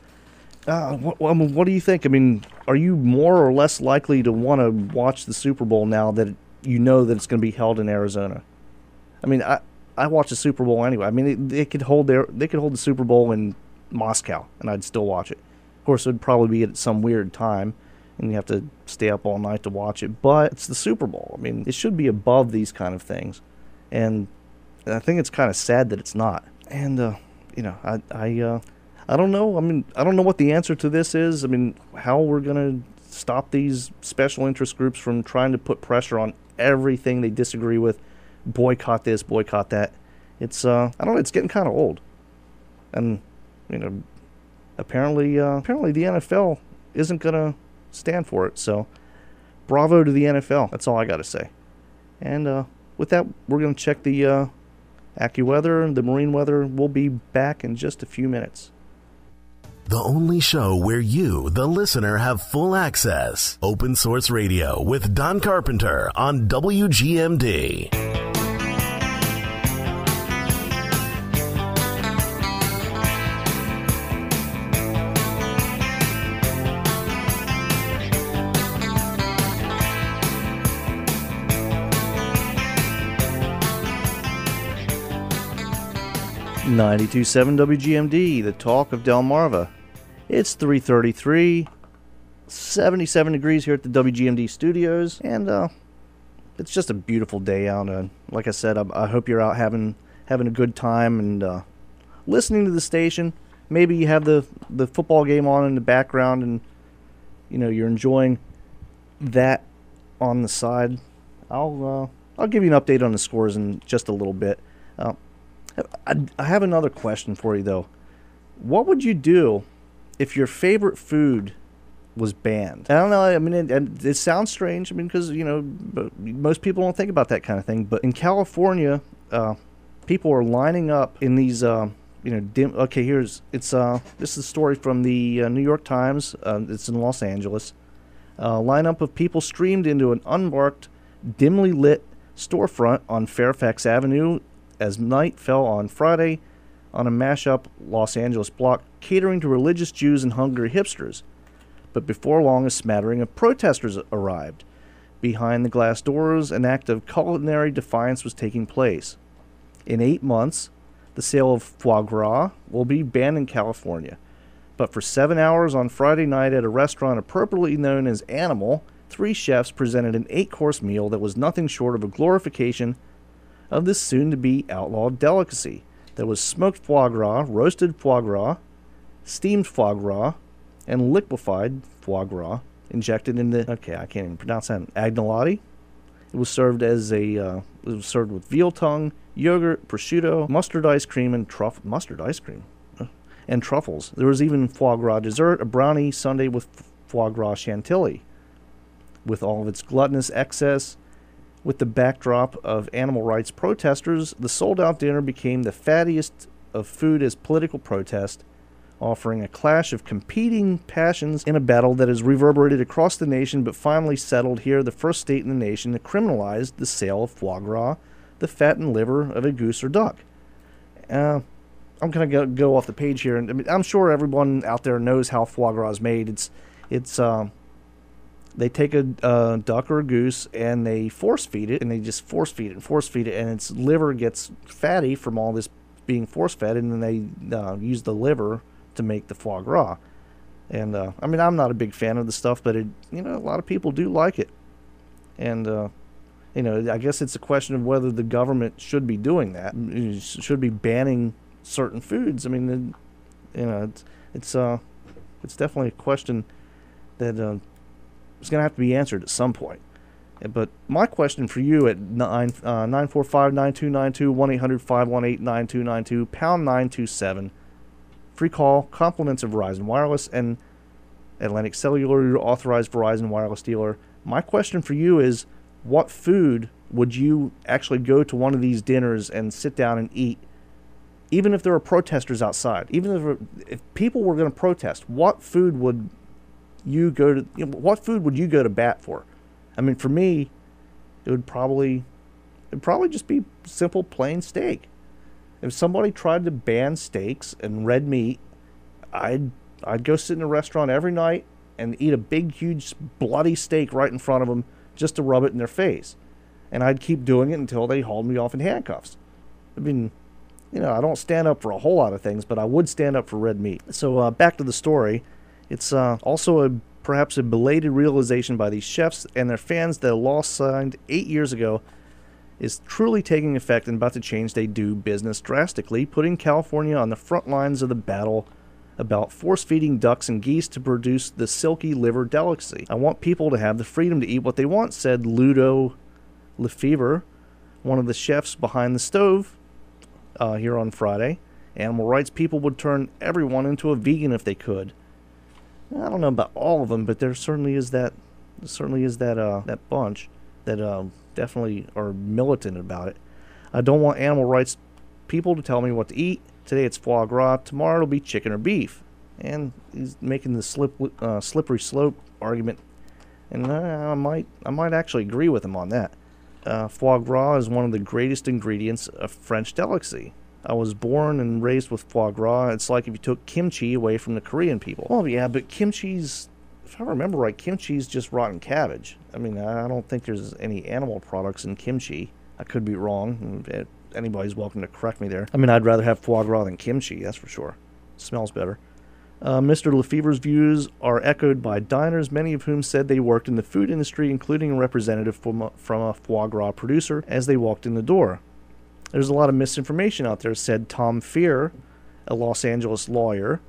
What do you think? I mean, are you more or less likely to want to watch the Super Bowl now that you know that it's going to be held in Arizona? I mean, I watch the Super Bowl anyway. I mean, they could hold the Super Bowl in Moscow, and I'd still watch it. Of course, it would probably be at some weird time, and you have to stay up all night to watch it. But it's the Super Bowl. I mean, it should be above these kind of things, and I think it's kind of sad that it's not. And I don't know. I mean, I don't know what the answer to this is. I mean, how we're going to stop these special interest groups from trying to put pressure on everything they disagree with, boycott this, boycott that. It's I don't know, it's getting kind of old. And, apparently the NFL isn't going to stand for it. So, bravo to the NFL. That's all I got to say. And with that, we're going to check the AccuWeather, the marine weather. We'll be back in just a few minutes. The only show where you, the listener, have full access. Open Source Radio with Don Carpenter on WGMD. 92.7 WGMD, the talk of Delmarva. It's 3:33, 77 degrees here at the WGMD studios, and it's just a beautiful day out. Like I said, I hope you're out having a good time and listening to the station. Maybe you have the football game on in the background, and you're enjoying that on the side. I'll give you an update on the scores in just a little bit. I have another question for you, though. What would you do if your favorite food was banned. I don't know. I mean, it sounds strange. I mean, because most people don't think about that kind of thing. But in California, people are lining up in these. Okay, this is a story from the New York Times. It's in Los Angeles. Lineup of people streamed into an unmarked, dimly lit storefront on Fairfax Avenue as night fell on Friday on a mashup Los Angeles block catering to religious Jews and hungry hipsters. But before long, a smattering of protesters arrived. Behind the glass doors, an act of culinary defiance was taking place. In 8 months, the sale of foie gras will be banned in California. But for 7 hours on Friday night at a restaurant appropriately known as Animal, 3 chefs presented an 8-course meal that was nothing short of a glorification of this soon-to-be outlawed delicacy. There was smoked foie gras, roasted foie gras, steamed foie gras, and liquefied foie gras injected into, I can't even pronounce that, agnolotti. It was served with veal tongue, yogurt, prosciutto, mustard ice cream, and truffles. There was even foie gras dessert, a brownie sundae with foie gras chantilly. With all of its gluttonous excess, with the backdrop of animal rights protesters, the sold-out dinner became the fattiest of food as political protest, offering a clash of competing passions in a battle that has reverberated across the nation but finally settled here, the first state in the nation to criminalize the sale of foie gras, the fat and liver of a goose or duck. I'm going to go off the page here, and I mean, I'm sure everyone out there knows how foie gras is made. They take a duck or a goose and they force feed it, and they just force feed it, and its liver gets fatty from all this being force fed, and then they use the liver to make the foie gras. And I mean, I'm not a big fan of the stuff, but a lot of people do like it. And I guess it's a question of whether the government should be doing that, should be banning certain foods. I mean, it's definitely a question that is going to have to be answered at some point. But my question for you at 945-9292, 1-800-518-9292, pound 927, free call, compliments of Verizon Wireless and Atlantic Cellular, your authorized Verizon Wireless dealer. My question for you is, what food would you actually go to one of these dinners and sit down and eat, even if there are protesters outside? Even if people were going to protest, what food would you go to? What food would you go to bat for? I mean, for me, it'd probably just be simple plain steak. If somebody tried to ban steaks and red meat, I'd go sit in a restaurant every night and eat a big, huge, bloody steak right in front of them just to rub it in their face. And I'd keep doing it until they hauled me off in handcuffs. I mean, I don't stand up for a whole lot of things, but I would stand up for red meat. So back to the story. It's also perhaps a belated realization by these chefs and their fans that a law signed 8 years ago is truly taking effect and about to change they do business drastically, putting California on the front lines of the battle about force-feeding ducks and geese to produce the silky liver delicacy. I want people to have the freedom to eat what they want, said Ludo Lefevre, one of the chefs behind the stove, here on Friday. Animal rights people would turn everyone into a vegan if they could. I don't know about all of them, but there certainly is that bunch that definitely are militant about it. I don't want animal rights people to tell me what to eat. Today it's foie gras. Tomorrow it'll be chicken or beef. And he's making the slippery slope argument, and I might actually agree with him on that. Foie gras is one of the greatest ingredients of French delicacy. I was born and raised with foie gras. It's like if you took kimchi away from the Korean people. Well, yeah, but kimchi's, if I remember right, kimchi's just rotten cabbage. I mean, I don't think there's any animal products in kimchi. I could be wrong. Anybody's welcome to correct me there. I mean, I'd rather have foie gras than kimchi, that's for sure. It smells better. Mr. Lefevre's views are echoed by diners, many of whom said they worked in the food industry, including a representative from a foie gras producer, as they walked in the door. There's a lot of misinformation out there, said Tom Fear, a Los Angeles lawyer.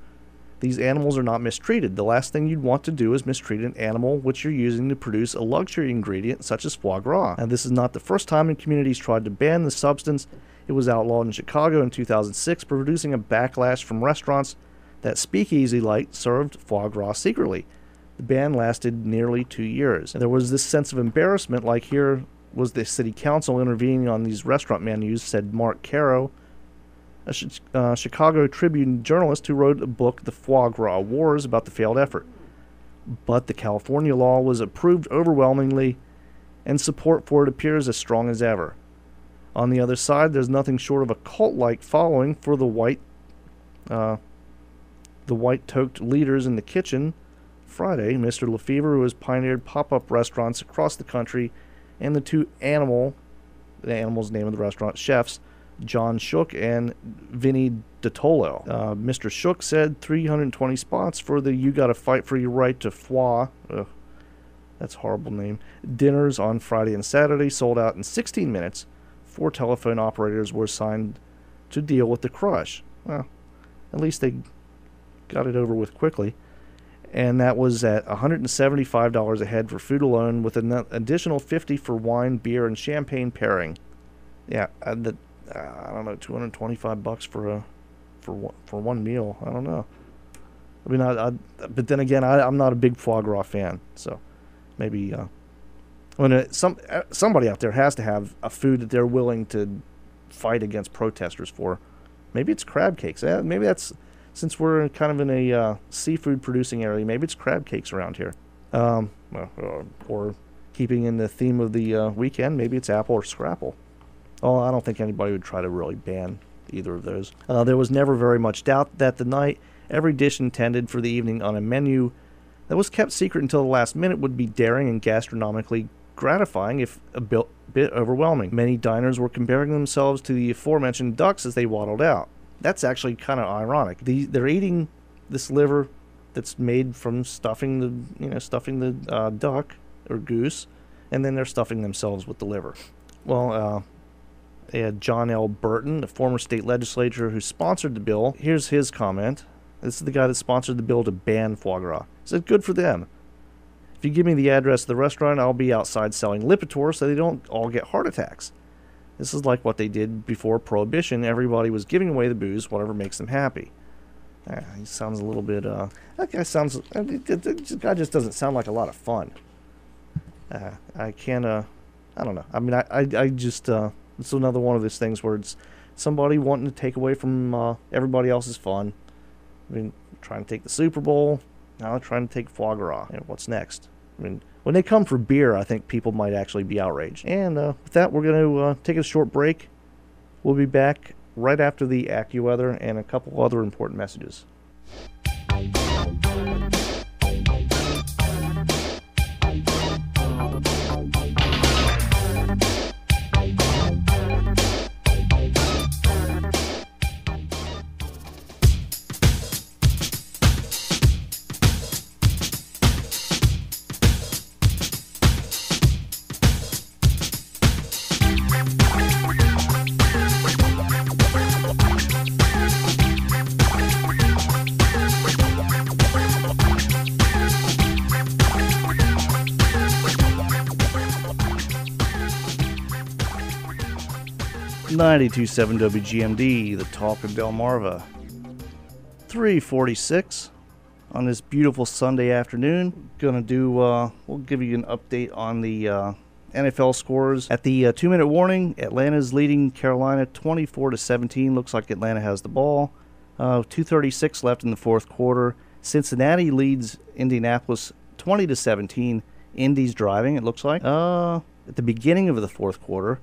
These animals are not mistreated. The last thing you'd want to do is mistreat an animal which you're using to produce a luxury ingredient such as foie gras. And this is not the first time communities tried to ban the substance. It was outlawed in Chicago in 2006, producing a backlash from restaurants that speakeasy-like served foie gras secretly. The ban lasted nearly 2 years. And there was this sense of embarrassment, like here was the city council intervening on these restaurant menus, said Mark Caro, a Chicago Tribune journalist who wrote a book, The Foie Gras Wars, about the failed effort. But the California law was approved overwhelmingly, and support for it appears as strong as ever. On the other side, there's nothing short of a cult-like following for the white-toqued leaders in the kitchen. Friday, Mr. Lefevre, who has pioneered pop-up restaurants across the country, and the two the animal's name of the restaurant, chefs, John Shook and Vinny DiTolo. Mr. Shook said 320 spots for the You Gotta Fight for Your Right to Foie, that's a horrible name, dinners on Friday and Saturday sold out in 16 minutes. 4 telephone operators were assigned to deal with the crush. Well, at least they got it over with quickly. And that was at $175 a head for food alone, with an additional $50 for wine, beer, and champagne pairing. Yeah, I don't know, $225 for one meal. I don't know. I mean, but then again, I'm not a big foie gras fan, so maybe somebody out there has to have a food that they're willing to fight against protesters for. Maybe it's crab cakes. Maybe that's, since we're kind of in a seafood producing area, maybe it's crab cakes around here. Or keeping in the theme of the weekend, maybe it's apple or scrapple. Oh, I don't think anybody would try to really ban either of those. There was never very much doubt that the night every dish intended for the evening on a menu that was kept secret until the last minute would be daring and gastronomically gratifying, if a bit overwhelming. Many diners were comparing themselves to the aforementioned ducks as they waddled out. That's actually kind of ironic. They're eating this liver that's made from stuffing the duck or goose, and then they're stuffing themselves with the liver. Well, they had John L. Burton, the former state legislator who sponsored the bill. Here's his comment. This is the guy that sponsored the bill to ban foie gras. He said, good for them. If you give me the address of the restaurant, I'll be outside selling Lipitor so they don't all get heart attacks. This is like what they did before Prohibition. Everybody was giving away the booze, whatever makes them happy. He sounds a little bit, this guy just doesn't sound like a lot of fun. I don't know. I mean, I just, it's another one of those things where it's somebody wanting to take away from everybody else's fun. I mean, trying to take the Super Bowl, now trying to take foie gras. What's next? I mean, when they come for beer, I think people might actually be outraged. And with that, we're going to take a short break. We'll be back right after the AccuWeather and a couple other important messages. 92.7 WGMD, the talk of Delmarva. 3:46 on this beautiful Sunday afternoon. We'll give you an update on the NFL scores. At the 2-minute warning, Atlanta's leading Carolina 24-17. Looks like Atlanta has the ball. 2:36 left in the fourth quarter. Cincinnati leads Indianapolis 20-17. Indy's driving, it looks like. At the beginning of the fourth quarter.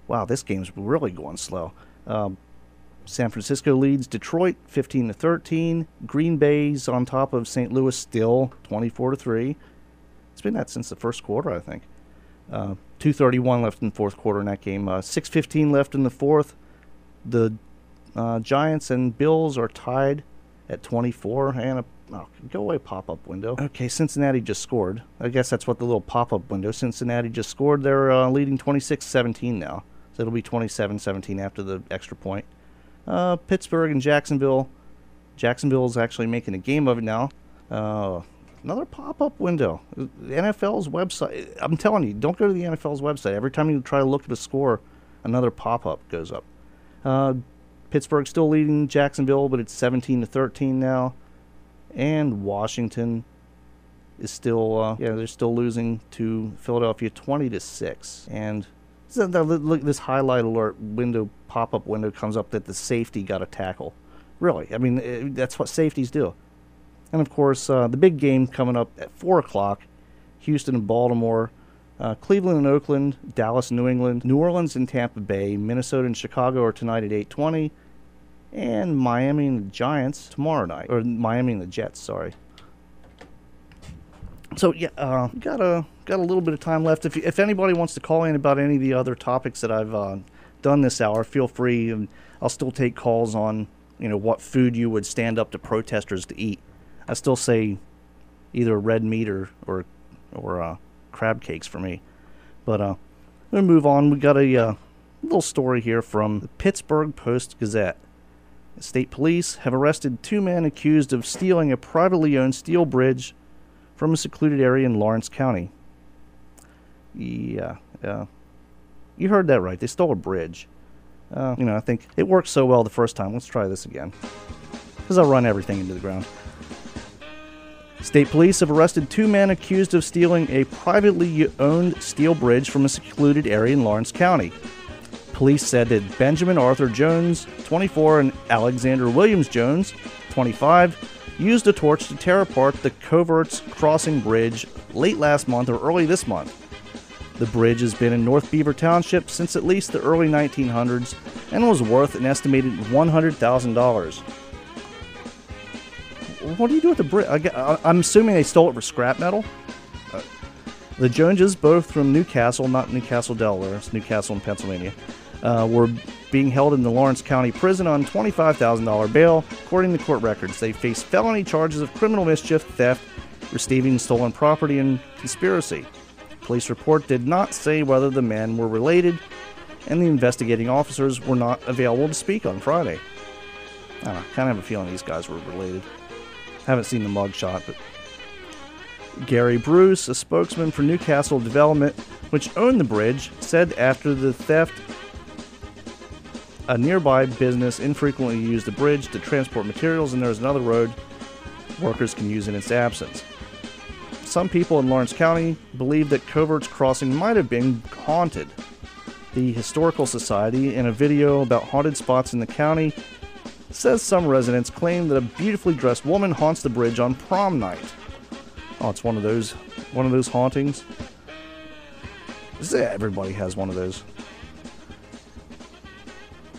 Wow, this game's really going slow. San Francisco leads Detroit 15-13. Green Bay's on top of St. Louis still 24-3. It's been that since the first quarter, I think. 2:31 left in the fourth quarter in that game. 6:15 left in the fourth. The Giants and Bills are tied at 24. And go away, pop-up window. Okay, Cincinnati just scored. I guess that's what the little pop-up window. Cincinnati just scored. They're leading 26-17 now. So it'll be 27-17 after the extra point. Pittsburgh and Jacksonville. Jacksonville's actually making a game of it now. Another pop-up window. The NFL's website. I'm telling you, don't go to the NFL's website. Every time you try to look at a score, another pop-up goes up. Pittsburgh still leading Jacksonville, but it's 17-13 now. And Washington is still, they're still losing to Philadelphia 20-6. And look, this highlight alert window, pop-up window comes up that the safety got a tackle. Really, I mean, that's what safeties do. And of course, the big game coming up at 4 o'clock, Houston and Baltimore, Cleveland and Oakland, Dallas and New England, New Orleans and Tampa Bay, Minnesota and Chicago are tonight at 8:20, and Miami and the Giants tomorrow night, or Miami and the Jets, sorry. So yeah, got a little bit of time left. If anybody wants to call in about any of the other topics that I've done this hour, feel free, and I'll still take calls on what food you would stand up to protesters to eat. I still say either red meat or crab cakes for me. But we're going to move on. We got a little story here from the Pittsburgh Post-Gazette. State police have arrested 2 men accused of stealing a privately owned steel bridge from a secluded area in Lawrence County. Yeah. You heard that right. They stole a bridge. I think it worked so well the first time. Let's try this again, because I'll run everything into the ground. State police have arrested 2 men accused of stealing a privately owned steel bridge from a secluded area in Lawrence County. Police said that Benjamin Arthur Jones, 24, and Alexander Williams Jones, 25, used a torch to tear apart the Coverts Crossing Bridge late last month or early this month. The bridge has been in North Beaver Township since at least the early 1900s and was worth an estimated $100,000. What do you do with the bridge? I'm assuming they stole it for scrap metal. The Joneses, both from Newcastle, not Newcastle, Delaware, it's Newcastle in Pennsylvania, were being held in the Lawrence County Prison on $25,000 bail. According to court records, they face felony charges of criminal mischief, theft, receiving stolen property, and conspiracy. Police report did not say whether the men were related, and the investigating officers were not available to speak on Friday. I don't know, kind of have a feeling these guys were related. Haven't seen the mugshot, but Gary Bruce, a spokesman for Newcastle Development, which owned the bridge, said after the theft, a nearby business infrequently used the bridge to transport materials, and there's another road workers can use in its absence. Some people in Lawrence County believe that Coverts Crossing might have been haunted. The Historical Society, in a video about haunted spots in the county, says some residents claim that a beautifully dressed woman haunts the bridge on prom night. Oh, it's one of those hauntings. Everybody has one of those.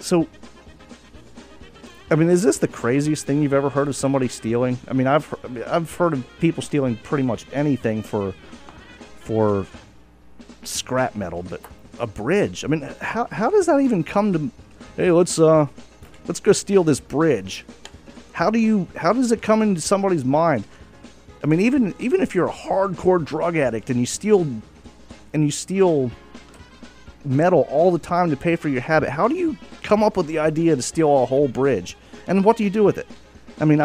So, I mean, is this the craziest thing you've ever heard of somebody stealing? I mean, I've heard of people stealing pretty much anything for scrap metal, but a bridge. I mean, how does that even come to? Hey, let's go steal this bridge. How does it come into somebody's mind? I mean, even if you're a hardcore drug addict and you steal metal all the time to pay for your habit, how do you come up with the idea to steal a whole bridge? And what do you do with it? I mean,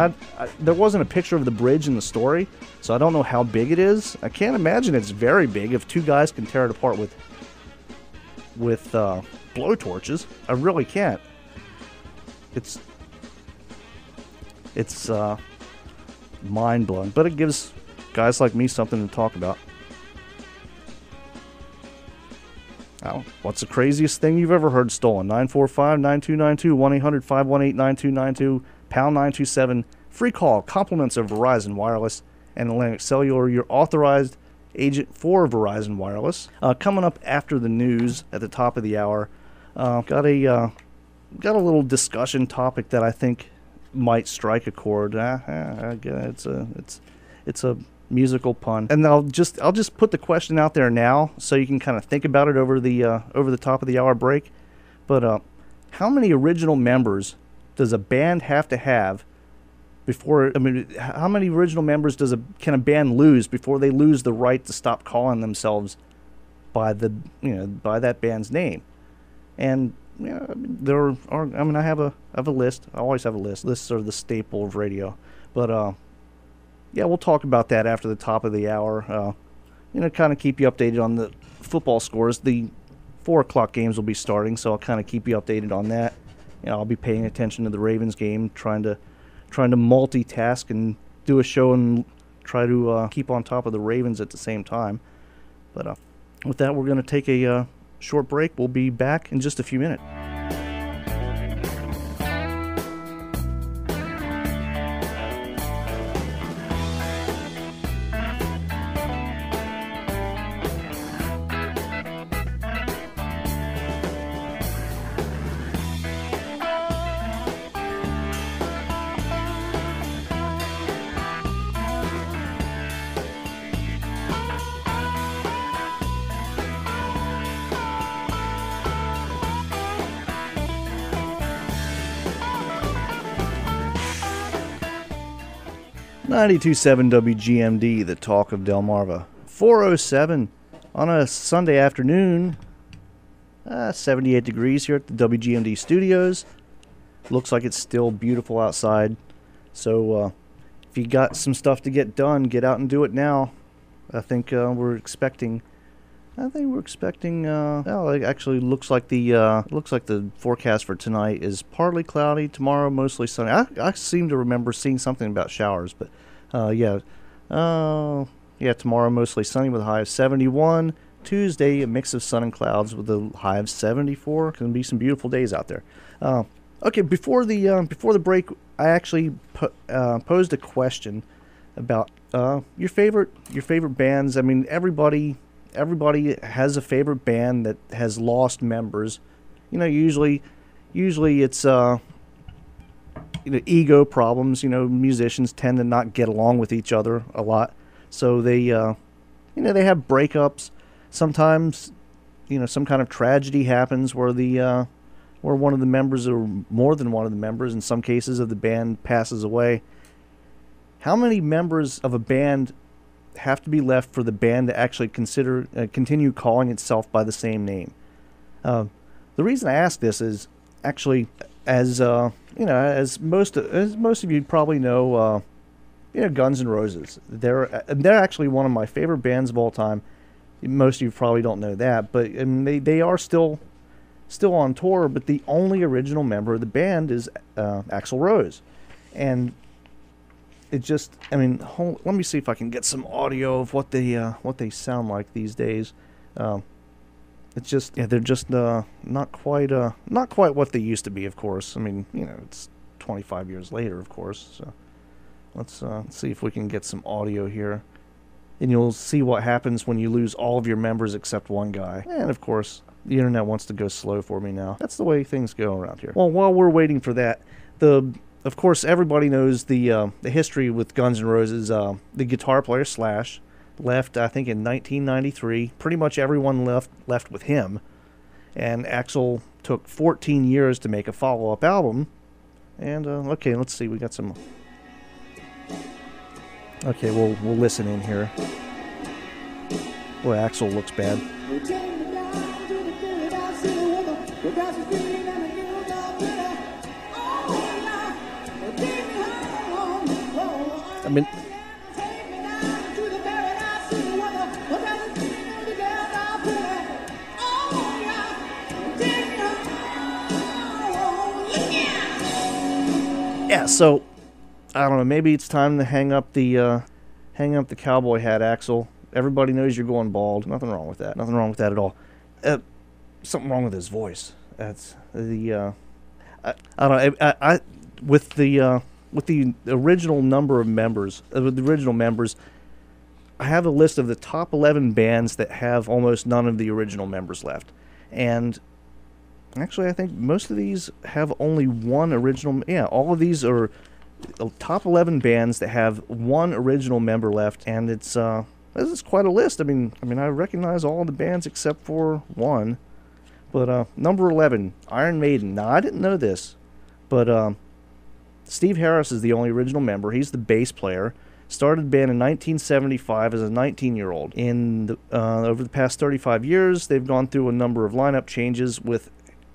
there wasn't a picture of the bridge in the story, so I don't know how big it is. I can't imagine it's very big if 2 guys can tear it apart with blowtorches. I really can't. It's mind-blowing, but it gives guys like me something to talk about. Oh, what's the craziest thing you've ever heard stolen? 945-9292, 1-800-518-9292, pound 927. Free call, compliments of Verizon Wireless and Atlantic Cellular, your authorized agent for Verizon Wireless. Coming up after the news at the top of the hour, got a little discussion topic that I think might strike a chord. It's a musical pun, and I'll just put the question out there now, so you can kind of think about it over the top of the hour break. But how many original members does a band have to have before? I mean, how many original members can a band lose before they lose the right to stop calling themselves by that band's name? And there are. I mean, I have a list. I always have a list. Lists are the staple of radio. But yeah, we'll talk about that after the top of the hour. Kind of keep you updated on the football scores. The 4 o'clock games will be starting, so I'll kind of keep you updated on that. I'll be paying attention to the Ravens game, trying to multitask and do a show and try to keep on top of the Ravens at the same time. But with that, we're going to take a short break. We'll be back in just a few minutes. 92.7 WGMD, the talk of Delmarva. 4:07 on a Sunday afternoon. 78 degrees here at the WGMD studios. Looks like it's still beautiful outside. So if you got some stuff to get done, get out and do it now. I think we're expecting. Well, it actually looks like the forecast for tonight is partly cloudy. Tomorrow, mostly sunny. I seem to remember seeing something about showers, but yeah. Tomorrow mostly sunny with a high of 71. Tuesday, a mix of sun and clouds with a high of 74. Going to be some beautiful days out there. Okay, before the break, I actually posed a question about your favorite bands. I mean, everybody has a favorite band that has lost members. You know, usually it's ego problems. You know, musicians tend to not get along with each other a lot, so they they have breakups. Sometimes, some kind of tragedy happens where where one of the members, or more than one of the members, in some cases of the band, passes away. How many members of a band have to be left for the band to actually continue calling itself by the same name? The reason I ask this is actually, as most of you probably know, Guns N' Roses. They're actually one of my favorite bands of all time. Most of you probably don't know that, but they are still on tour. But the only original member of the band is Axl Rose, and it just, let me see if I can get some audio of what they sound like these days. It's just, they're just not quite what they used to be. Of course, it's 25 years later, of course. So let's see if we can get some audio here, and you'll see what happens when you lose all of your members except one guy. And of course, the internet wants to go slow for me now. That's the way things go around here. Well, while we're waiting for that, of course, everybody knows the history with Guns N' Roses. The guitar player Slash left, I think, in 1993. Pretty much everyone left with him. And Axl took 14 years to make a follow-up album. And, okay, let's see. We got some... Okay, we'll listen in here. Boy, Axl looks bad. Yeah, so I don't know. Maybe it's time to hang up the cowboy hat, Axl. Everybody knows you're going bald. Nothing wrong with that. Nothing wrong with that at all. Something wrong with his voice. That's the. I don't know. With the original number of members, the original members, I have a list of the top 11 bands that have almost none of the original members left, and actually, I think most of these have only one original. Yeah, all of these are top 11 bands that have one original member left, and this is quite a list. I recognize all the bands except for one. But number 11, Iron Maiden. Now, I didn't know this, but Steve Harris is the only original member. He's the bass player. Started the band in 1975 as a 19-year-old. Over the past 35 years, they've gone through a number of lineup changes with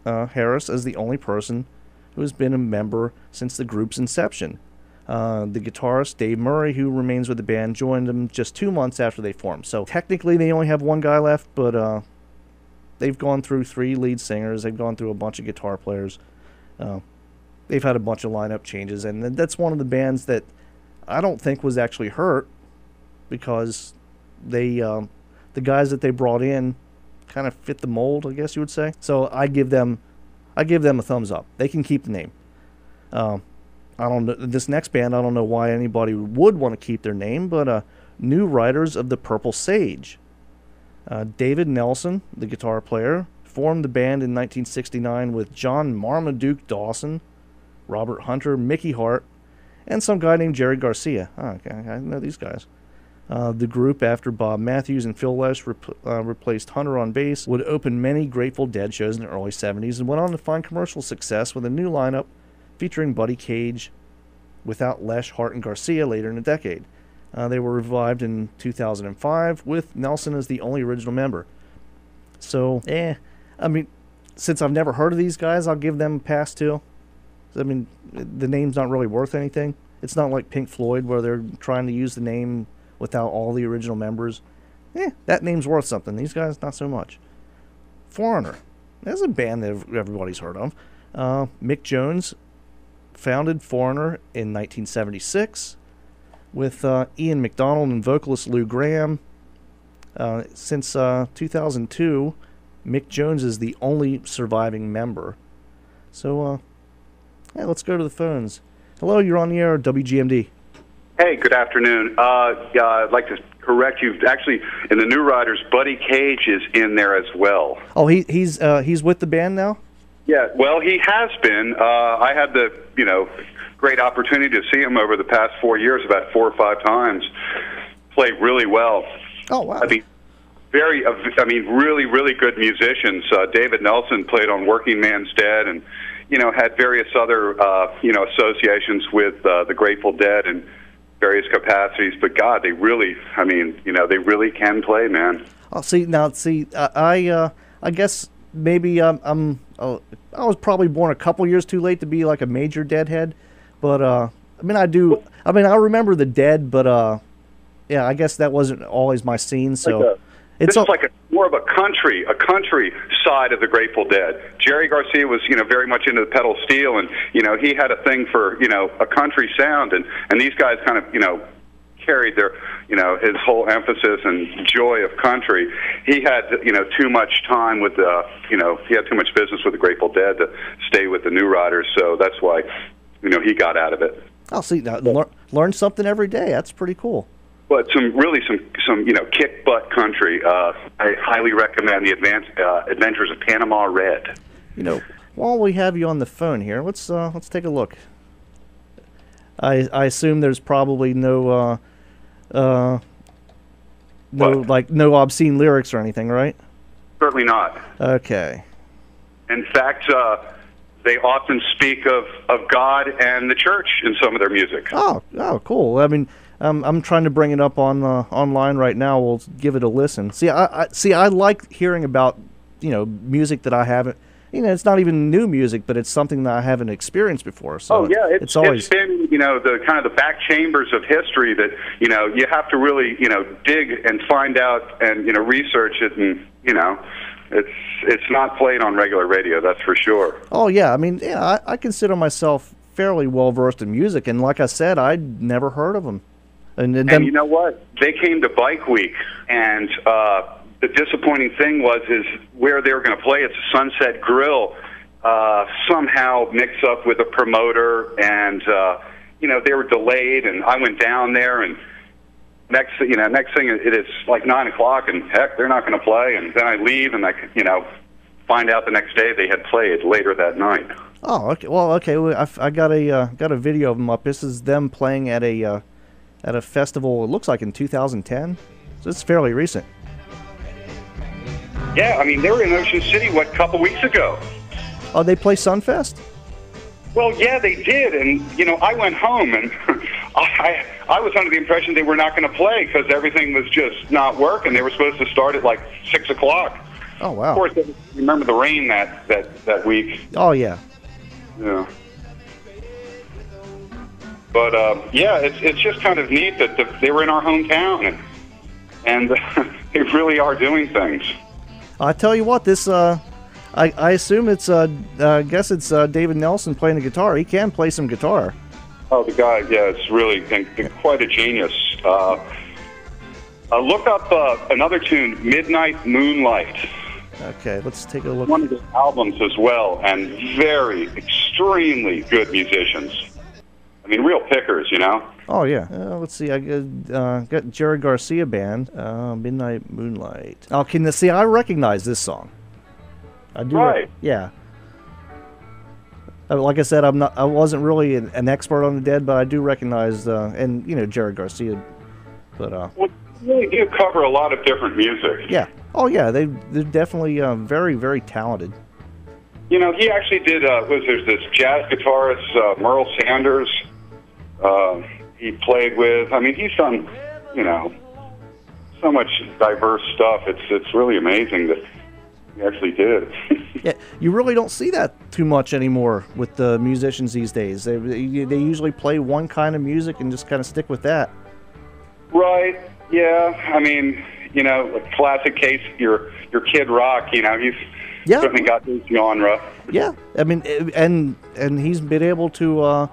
Harris as the only person who has been a member since the group's inception. The guitarist, Dave Murray, who remains with the band, joined them just 2 months after they formed. So technically they only have one guy left, but they've gone through 3 lead singers. They've gone through a bunch of guitar players. They've had a bunch of lineup changes, and that's one of the bands that I don't think was actually hurt. because they the guys that they brought in kind of fit the mold, I guess you would say. So I give them a thumbs up. They can keep the name. I don't know this next band. I don't know why anybody would want to keep their name, but New Riders of the Purple Sage. David Nelson, the guitar player, formed the band in 1969 with John Marmaduke Dawson, Robert Hunter, Mickey Hart, and some guy named Jerry Garcia. Oh, okay, I know these guys. The group, after Bob Matthews and Phil Lesh replaced Hunter on bass, would open many Grateful Dead shows in the early 70s and went on to find commercial success with a new lineup featuring Buddy Cage without Lesh, Hart, and Garcia later in the decade. They were revived in 2005 with Nelson as the only original member. So, I mean, since I've never heard of these guys, I'll give them a pass too. I mean, the name's not really worth anything. It's not like Pink Floyd where they're trying to use the name without all the original members. That name's worth something. These guys, not so much. Foreigner. That's a band that everybody's heard of. Mick Jones founded Foreigner in 1976 with Ian MacDonald and vocalist Lou Gramm. Since 2002, Mick Jones is the only surviving member. So, let's go to the phones. Hello, you're on the air, WGMD. Hey, good afternoon. I'd like to correct you. Actually, in the New Riders, Buddy Cage is in there as well. Oh, he's with the band now? Yeah, well, he has been. I had the great opportunity to see him over the past 4 years, about 4 or 5 times. Play really well. Oh, wow. I mean, really, really good musicians. David Nelson played on Working Man's Dead, and had various other associations with the Grateful Dead and various capacities, but God, they really, they really can play, man. Oh, I guess maybe I was probably born a couple years too late to be like a major Deadhead, but I remember the Dead, but I guess that wasn't always my scene. So this is like more of a country side of the Grateful Dead. Jerry Garcia was, very much into the pedal steel, and he had a thing for, a country sound, and these guys kind of, carried their, his whole emphasis and joy of country. He had, too much time with the, he had too much business with the Grateful Dead to stay with the New Riders, so that's why, he got out of it. I'll see. Now, learn something every day. That's pretty cool. But some kick butt country. I highly recommend the Adventures of Panama Red. While we have you on the phone here, let's take a look. I assume there's probably no obscene lyrics or anything, right? Certainly not. Okay. In fact, they often speak of God and the church in some of their music. Oh, cool. I mean, I'm trying to bring it up on online right now. We'll give it a listen. See, I like hearing about music that I haven't. It's not even new music, but it's something that I haven't experienced before. So it's been the kind of the back chambers of history that you have to really dig and find out and research it, and it's not played on regular radio, that's for sure. Oh yeah, I consider myself fairly well versed in music, and like I said, I'd never heard of them. And you know what? They came to Bike Week, and the disappointing thing is where they were going to play. It's a Sunset Grill. Somehow mixed up with a promoter, and they were delayed. And I went down there, and next thing it is like 9 o'clock, and heck, they're not going to play. And then I leave, and I find out the next day they had played later that night. Oh, okay. Well, okay. I got a video of them up. This is them playing at a festival, it looks like in 2010, so it's fairly recent. Yeah, they were in Ocean City, a couple weeks ago. Oh, they play Sunfest? Well, yeah, they did, and, I went home, and I was under the impression they were not going to play because everything was just not working. They were supposed to start at, 6 o'clock. Oh, wow. Of course, remember the rain that week. Oh, yeah. Yeah. But, it's just kind of neat that they were in our hometown, and they really are doing things. I tell you what, this, I assume it's, I guess it's David Nelson playing the guitar. He can play some guitar. Oh, the guy, yeah, it's really quite a genius. Look up another tune, Midnight Moonlight. Okay, let's take a look. One of the albums as well, and very, extremely good musicians. I mean, real pickers, you know? Oh, yeah. Let's see. I got Jerry Garcia Band, Midnight Moonlight. Oh, see, I recognize this song. I do. Right. Yeah. Like I said, I wasn't really an expert on the Dead, but I do recognize, and, you know, Jerry Garcia. But, well, they really do cover a lot of different music. Yeah. Oh, yeah. They're definitely very, very talented. You know, he actually did, there's this jazz guitarist, Merle Sanders, he played with. I mean, he's done, you know, so much diverse stuff. It's really amazing that he actually did. Yeah, you really don't see that too much anymore with the musicians these days. They usually play one kind of music and just kind of stick with that. Right. Yeah. I mean, you know, a classic case, your Kid Rock. You know, he's certainly got his genre. Yeah. I mean, and he's been able to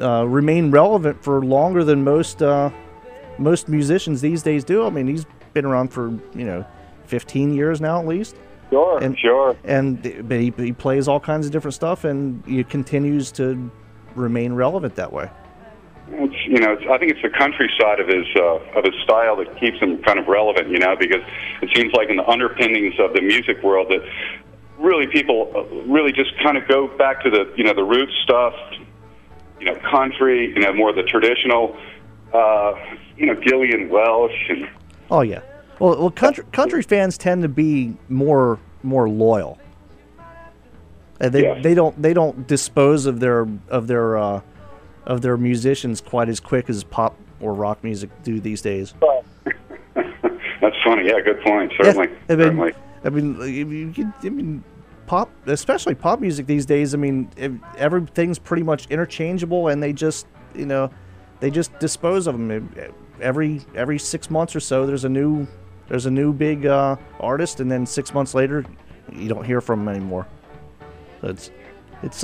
remain relevant for longer than most musicians these days do. I mean, he's been around for 15 years now at least. Sure, sure. But he plays all kinds of different stuff, and he continues to remain relevant that way. I think it's the country side of his style that keeps him kind of relevant. Because it seems like in the underpinnings of the music world that really people really just kind of go back to the the root stuff. Country. More of the traditional. Gillian Welch and. Oh yeah. Well, country fans tend to be more loyal. They don't dispose of their musicians quite as quick as pop or rock music do these days. That's funny. Yeah, good point. Certainly. Yeah, I mean, pop, especially pop music these days. I mean, everything's pretty much interchangeable, and they just dispose of them every 6 months or so. There's a new big artist, and then 6 months later, you don't hear from them anymore. So it's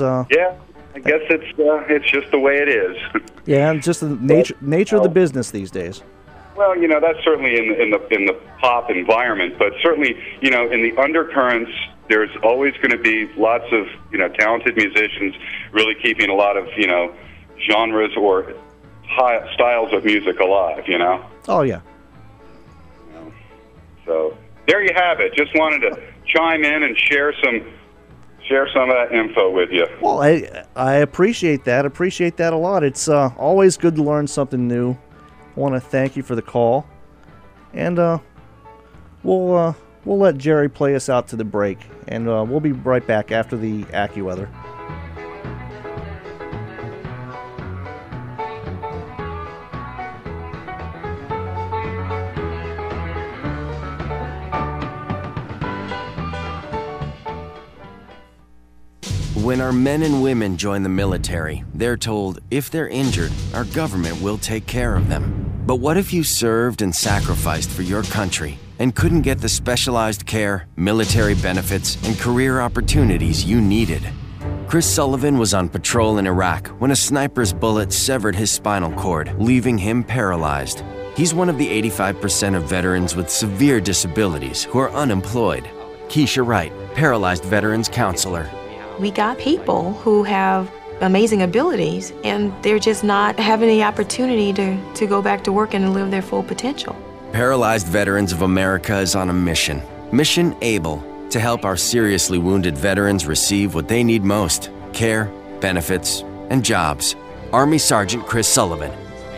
yeah. I guess it's just the way it is. Yeah, and just the nature of the business these days. Well, that's certainly in the pop environment, but certainly in the undercurrents, there's always going to be lots of talented musicians really keeping a lot of genres or styles of music alive. Oh yeah. So there you have it. Just wanted to chime in and share some of that info with you. Well, I appreciate that. Appreciate that a lot. It's always good to learn something new. I want to thank you for the call, and we'll let Jerry play us out to the break, and we'll be right back after the AccuWeather. When our men and women join the military, they're told if they're injured, our government will take care of them. But what if you served and sacrificed for your country and couldn't get the specialized care, military benefits, and career opportunities you needed? Chris Sullivan was on patrol in Iraq when a sniper's bullet severed his spinal cord, leaving him paralyzed. He's one of the 85% of veterans with severe disabilities who are unemployed. Keisha Wright, Paralyzed Veterans Counselor. We got people who have amazing abilities, and they're just not having the opportunity to go back to work and live their full potential. Paralyzed Veterans of America is on a mission. Mission ABLE, to help our seriously wounded veterans receive what they need most: care, benefits, and jobs. Army Sergeant Chris Sullivan.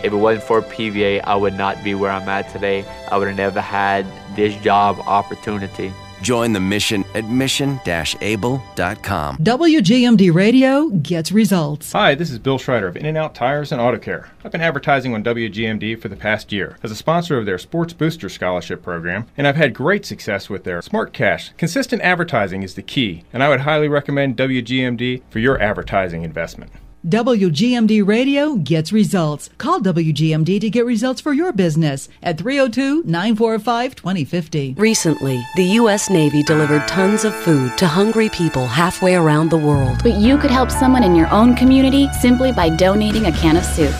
If it wasn't for PVA, I would not be where I'm at today. I would have never had this job opportunity. Join the mission at mission-able.com. WGMD Radio gets results. Hi, this is Bill Schreider of In-N-Out Tires and Auto Care. I've been advertising on WGMD for the past year as a sponsor of their Sports Booster Scholarship Program, and I've had great success with their Smart Cash. Consistent advertising is the key, and I would highly recommend WGMD for your advertising investment. WGMD Radio gets results. Call WGMD to get results for your business at 302-945-2050. Recently, the U.S. Navy delivered tons of food to hungry people halfway around the world. But you could help someone in your own community simply by donating a can of soup.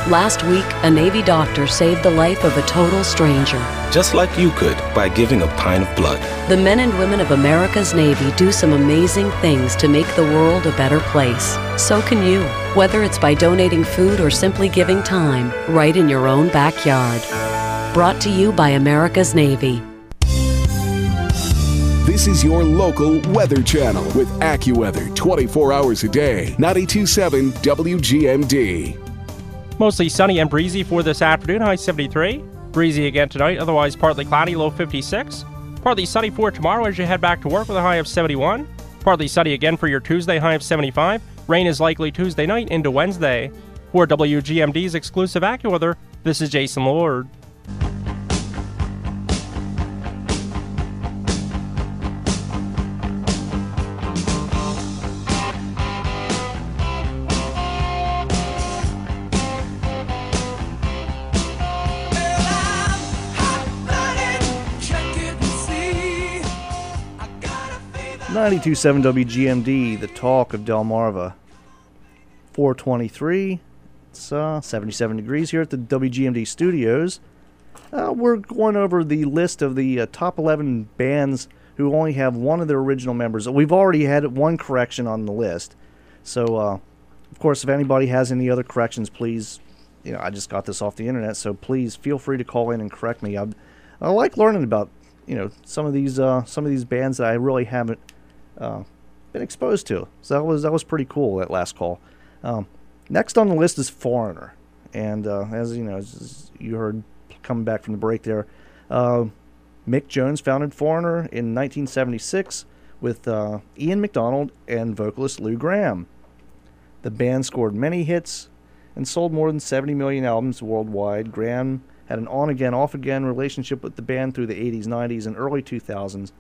Last week, a Navy doctor saved the life of a total stranger. Just like you could by giving a pint of blood. The men and women of America's Navy do some amazing things to make the world a better place. So can you, whether it's by donating food or simply giving time, right in your own backyard. Brought to you by America's Navy. This is your local Weather Channel with AccuWeather 24 hours a day. 92.7 WGMD. Mostly sunny and breezy for this afternoon, high 73. Breezy again tonight, otherwise partly cloudy, low 56. Partly sunny for tomorrow as you head back to work with a high of 71. Partly sunny again for your Tuesday, high of 75. Rain is likely Tuesday night into Wednesday. For WGMD's exclusive AccuWeather, this is Jason Lord. .92.7 WGMD, the talk of Delmarva. 4:23. It's 77 degrees here at the WGMD studios. We're going over the list of the top 11 bands who only have one of their original members. We've already had one correction on the list. So, of course, if anybody has any other corrections, please, I just got this off the internet, so please feel free to call in and correct me. I like learning about, some of these bands that I really haven't been exposed to. So that was pretty cool, that last call. Next on the list is Foreigner, and as you heard coming back from the break there, Mick Jones founded Foreigner in 1976 with Ian MacDonald and vocalist Lou Gramm. The band scored many hits and sold more than 70 million albums worldwide. Gramm had an on-again, off-again relationship with the band through the 80s, 90s, and early 2000s.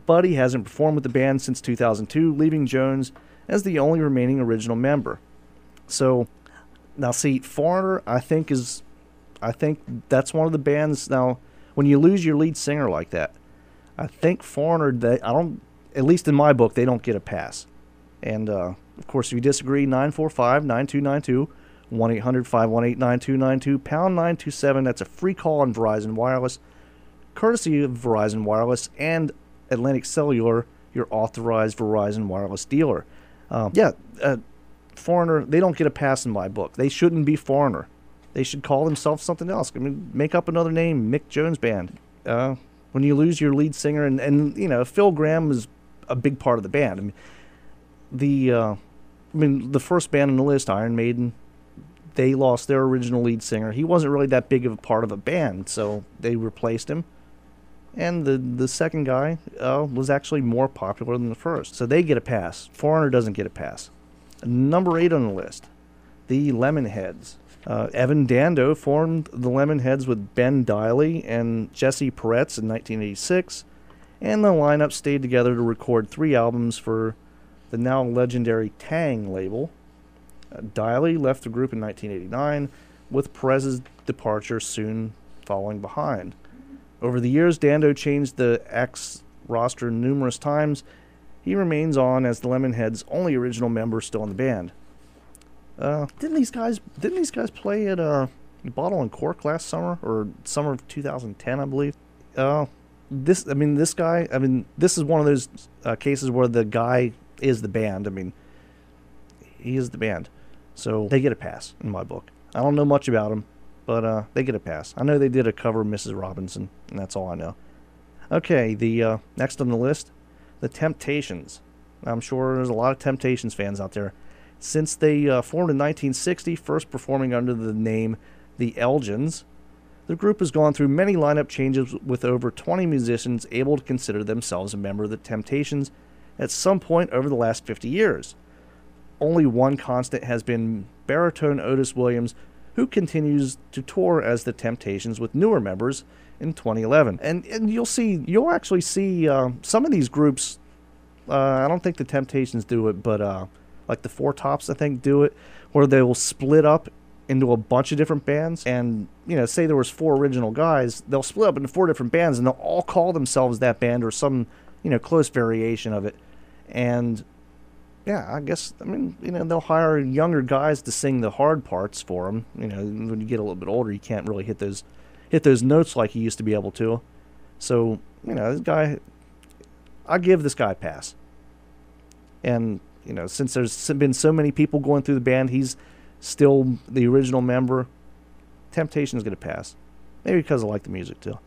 But he hasn't performed with the band since 2002, leaving Jones as the only remaining original member. So, now see, Foreigner, I think that's one of the bands. Now, when you lose your lead singer like that, I think Foreigner, at least in my book, they don't get a pass. And, of course, if you disagree, 945-9292, 1-800-518-9292, pound 927, that's a free call on Verizon Wireless, courtesy of Verizon Wireless and Atlantic Cellular, your authorized Verizon Wireless dealer. Foreigner, they don't get a pass in my book. They shouldn't be Foreigner. They should call themselves something else. Make up another name, Mick Jones Band. When you lose your lead singer, and Phil Gramm is a big part of the band. The first band on the list, Iron Maiden, they lost their original lead singer. He wasn't really that big of a part of a band, so they replaced him. And the second guy was actually more popular than the first. So they get a pass. Foreigner doesn't get a pass. Number 8 on the list, the Lemonheads. Evan Dando formed the Lemonheads with Ben Diley and Jesse Peretz in 1986. And the lineup stayed together to record 3 albums for the now legendary Tang label. Diley left the group in 1989, with Perez's departure soon following behind. Over the years, Dando changed the X roster numerous times. He remains on as the Lemonheads' only original member still in the band. Didn't these guys play at Bottle and Cork last summer, or summer of 2010, I believe? This is one of those cases where the guy is the band. He is the band, so they get a pass in my book. I don't know much about him, but they get a pass. I know they did a cover of Mrs. Robinson, and that's all I know. Okay, the next on the list, the Temptations. I'm sure there's a lot of Temptations fans out there. Since they formed in 1960, first performing under the name The Elgins, the group has gone through many lineup changes with over 20 musicians able to consider themselves a member of the Temptations at some point over the last 50 years. Only one constant has been baritone Otis Williams, who continues to tour as the Temptations with newer members in 2011. And you'll actually see some of these groups. I don't think the Temptations do it, but like the Four Tops, I think, do it, where they will split up into a bunch of different bands. And say there was 4 original guys, they'll split up into 4 different bands, and they'll all call themselves that band or some close variation of it. And yeah, I guess, I mean, they'll hire younger guys to sing the hard parts for them. When you get a little bit older, you can't really hit those notes like you used to be able to. So, this guy, I give this guy a pass. And, since there's been so many people going through the band, he's still the original member. Temptation's going to pass. Maybe because I like the music, too.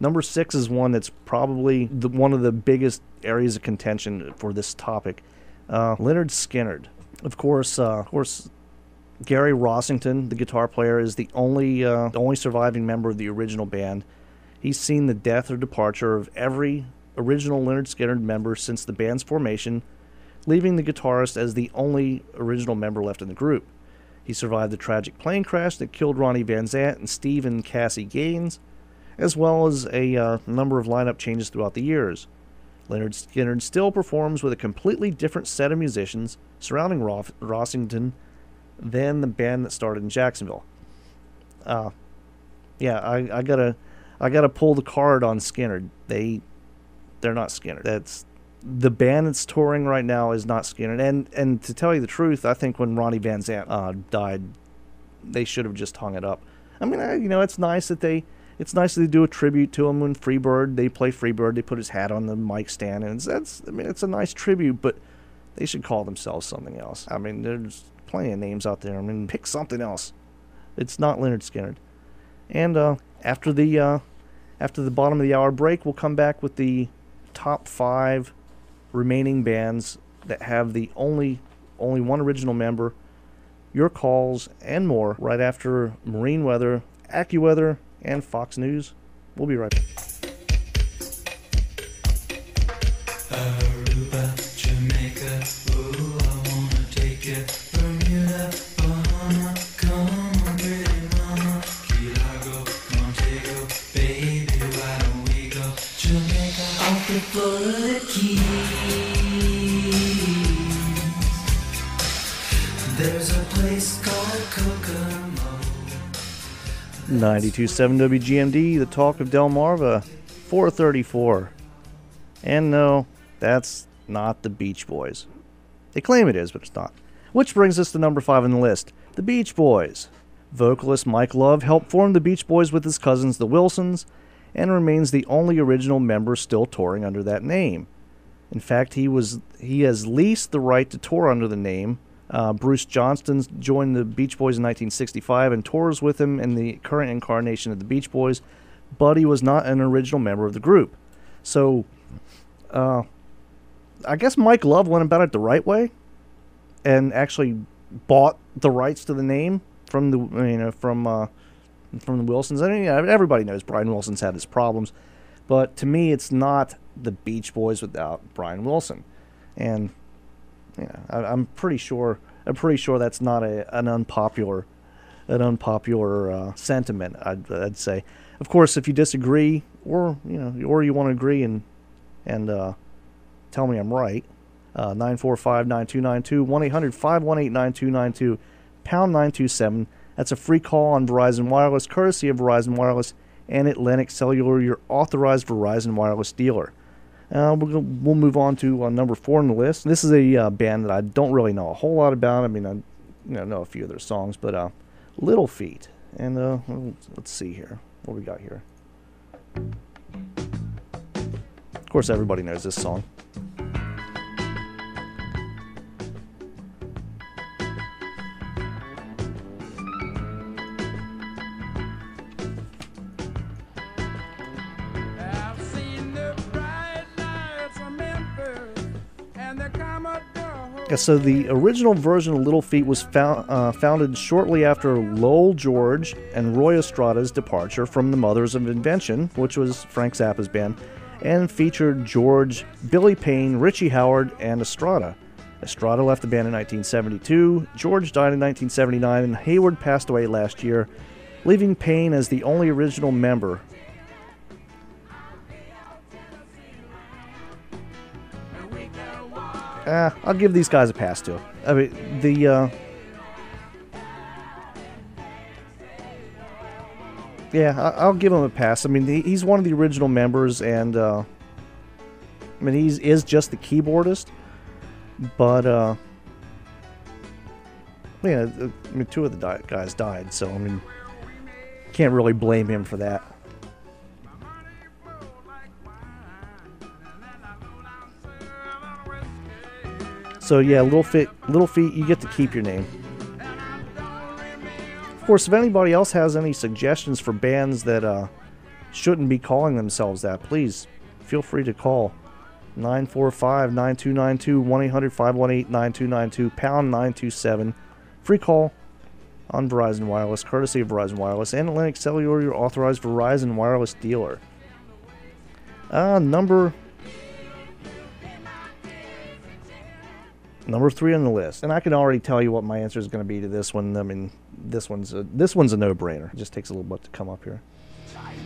Number 6 is one that's probably one of the biggest areas of contention for this topic. Lynyrd Skynyrd. Of course, Gary Rossington, the guitar player, is the only surviving member of the original band. He's seen the death or departure of every original Lynyrd Skynyrd member since the band's formation, leaving the guitarist as the only original member left in the group. He survived the tragic plane crash that killed Ronnie Van Zant and Steve and Cassie Gaines, as well as a number of lineup changes throughout the years. Lynyrd Skynyrd still performs with a completely different set of musicians surrounding Rossington than the band that started in Jacksonville. I gotta pull the card on Skynyrd. They're not Skynyrd. That's the band that's touring right now is not Skynyrd. And to tell you the truth, I think when Ronnie Van Zant died, they should have just hung it up. I mean, it's nice that they do a tribute to him when Freebird. They play Freebird. They put his hat on the mic stand, and it's a nice tribute. But they should call themselves something else. I mean, there's plenty of names out there. I mean, pick something else. It's not Lynyrd Skynyrd. And after the bottom of the hour break, we'll come back with the top 5 remaining bands that have the only one original member, your calls, and more right after Marine Weather, AccuWeather, and Fox News. We'll be right back. Aruba, Jamaica, ooh, I wanna take you. Bermuda, Bahama, come on, pretty mama. Key Largo, Montego, baby, why don't we go? Jamaica, I'll be full of the keys. There's a place called Kokomo. 92.7 WGMD, the talk of Delmarva, 434. And no, that's not the Beach Boys. They claim it is, but it's not. Which brings us to number 5 on the list, the Beach Boys. Vocalist Mike Love helped form the Beach Boys with his cousins, the Wilsons, and remains the only original member still touring under that name. In fact, he has leased the right to tour under the name. Bruce Johnston joined the Beach Boys in 1965 and tours with him in the current incarnation of the Beach Boys, but he was not an original member of the group. So, I guess Mike Love went about it the right way, and actually bought the rights to the name from the from the Wilsons. I mean, everybody knows Brian Wilson's had his problems, but to me, it's not the Beach Boys without Brian Wilson, and I'm pretty sure that's not an unpopular sentiment. I'd say. Of course, if you disagree, or you want to agree and tell me I'm right, 945-9292, 1-800-518-9292, pound 927. That's a free call on Verizon Wireless, courtesy of Verizon Wireless and Atlantic Cellular, your authorized Verizon Wireless dealer. We'll move on to number 4 on the list. This is a band that I don't really know a whole lot about. I mean, I know a few of their songs, but Little Feat. And let's see here. What we got here? Of course, everybody knows this song. Yeah, so the original version of Little Feat was founded shortly after Lowell George and Roy Estrada's departure from the Mothers of Invention, which was Frank Zappa's band, and featured George, Billy Payne, Richie Howard, and Estrada. Estrada left the band in 1972, George died in 1979, and Hayward passed away last year, leaving Payne as the only original member. I'll give these guys a pass too. I mean, I'll give him a pass. I mean, he's one of the original members, and I mean, he is just the keyboardist. But yeah, I mean, 2 of the guys died, so I mean, can't really blame him for that. So yeah, Little Feat, you get to keep your name. Of course, if anybody else has any suggestions for bands that shouldn't be calling themselves that, please feel free to call 945-9292, 1-800-518-9292, pound 927. Free call on Verizon Wireless, courtesy of Verizon Wireless and Atlantic Cellular, your authorized Verizon Wireless dealer. Number 3 on the list, and I can already tell you what my answer is going to be to this one. I mean, this one's a no-brainer. It just takes a little bit to come up here. Time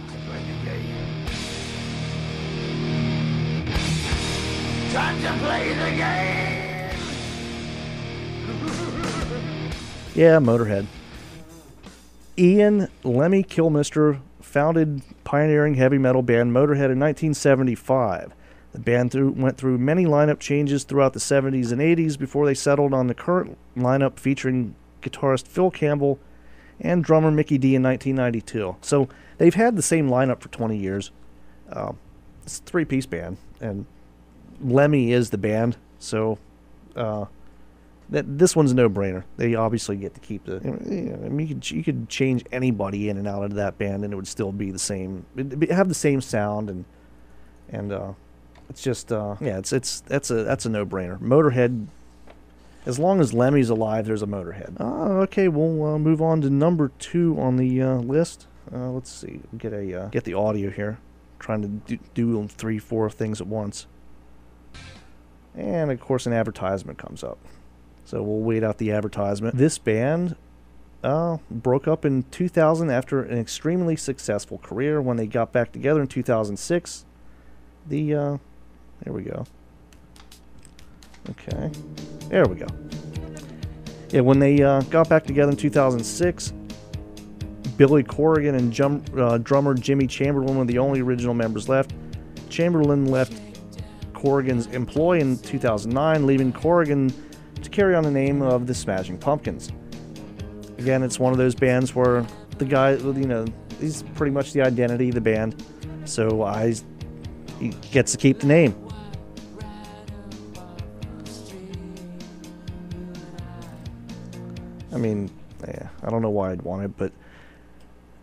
to play the game! Yeah, Motorhead. Ian Lemmy Kilmister founded pioneering heavy metal band Motorhead in 1975. The band went through many lineup changes throughout the 70s and 80s before they settled on the current lineup featuring guitarist Phil Campbell and drummer Mickey D in 1992. So they've had the same lineup for 20 years. It's a 3-piece band, and Lemmy is the band, so this one's a no-brainer. They obviously get to keep the. I mean, you could change anybody in and out of that band, and it would still be the same. It'd have the same sound, and it's just yeah, that's a no-brainer. Motorhead. As long as Lemmy's alive, there's a Motorhead. Okay, we'll move on to number 2 on the list. Let's see, get the audio here. Trying to do 3-4 things at once. And of course, an advertisement comes up. So we'll wait out the advertisement. This band broke up in 2000 after an extremely successful career. When they got back together in 2006, there we go. Okay, there we go. Yeah, when they got back together in 2006, Billy Corrigan and drummer Jimmy Chamberlain were the only original members left. Chamberlain left Corrigan's employ in 2009, leaving Corrigan to carry on the name of the Smashing Pumpkins. Again, it's one of those bands where the guy, he's pretty much the identity of the band, so he gets to keep the name. I mean, yeah, I don't know why I'd want it, but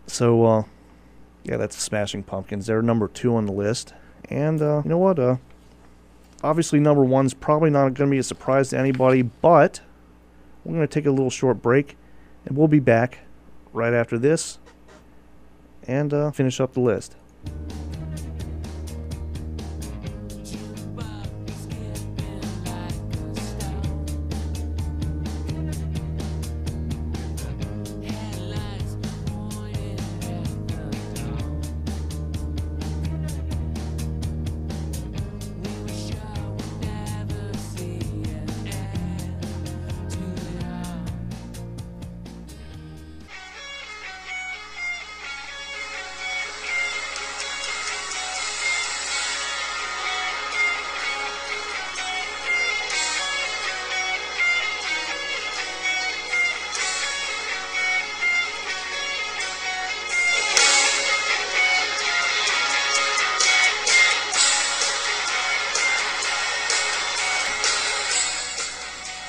so yeah, that's the Smashing Pumpkins. They're number 2 on the list, and you know what? Obviously, number 1's probably not going to be a surprise to anybody, but we're going to take a little short break, and we'll be back right after this and finish up the list.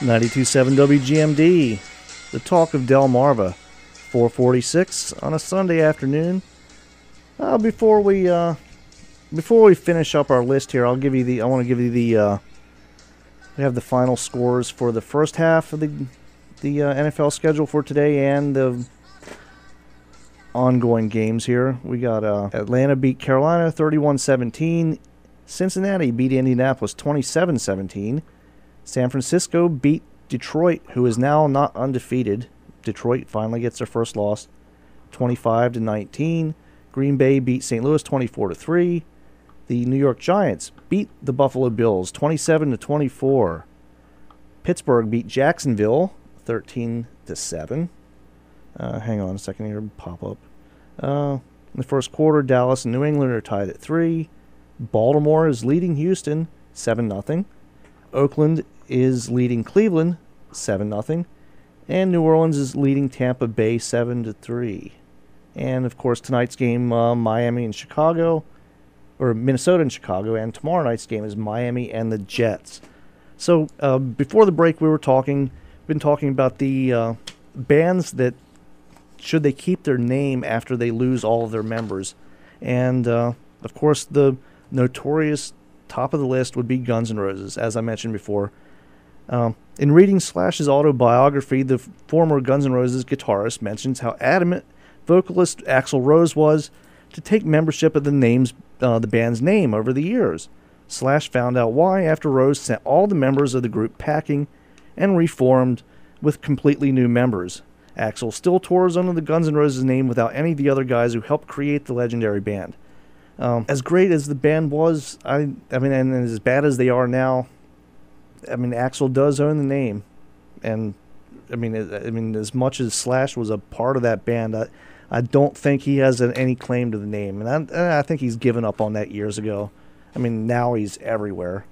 .92.7 WGMD, the talk of Delmarva, 4:46 on a Sunday afternoon. Before we finish up our list here, I want to give you the we have the final scores for the first half of the NFL schedule for today and the ongoing games here. We got Atlanta beat Carolina 31-17. Cincinnati beat Indianapolis 27-17. San Francisco beat Detroit, who is now not undefeated. Detroit finally gets their first loss, 25-19. Green Bay beat St. Louis 24-3. The New York Giants beat the Buffalo Bills 27-24. Pittsburgh beat Jacksonville 13-7. Hang on a second here, pop up. In the first quarter, Dallas and New England are tied at 3. Baltimore is leading Houston 7-0. Oakland is leading Cleveland 7-0, and New Orleans is leading Tampa Bay 7-3. And of course, tonight's game, Miami and Chicago, or Minnesota and Chicago, and tomorrow night's game is Miami and the Jets. So before the break, we were been talking about the bands that should they keep their name after they lose all of their members, and of course the notorious top of the list would be Guns N' Roses, as I mentioned before. In reading Slash's autobiography, the former Guns N' Roses guitarist mentions how adamant vocalist Axl Rose was to take membership of the band's name over the years. Slash found out why after Rose sent all the members of the group packing and reformed with completely new members. Axl still tours under the Guns N' Roses name without any of the other guys who helped create the legendary band. As great as the band was, I mean, and as bad as they are now, I mean, Axl does own the name, and I mean, as much as Slash was a part of that band, I don't think he has any claim to the name, and I think he's given up on that years ago. I mean, now he's everywhere.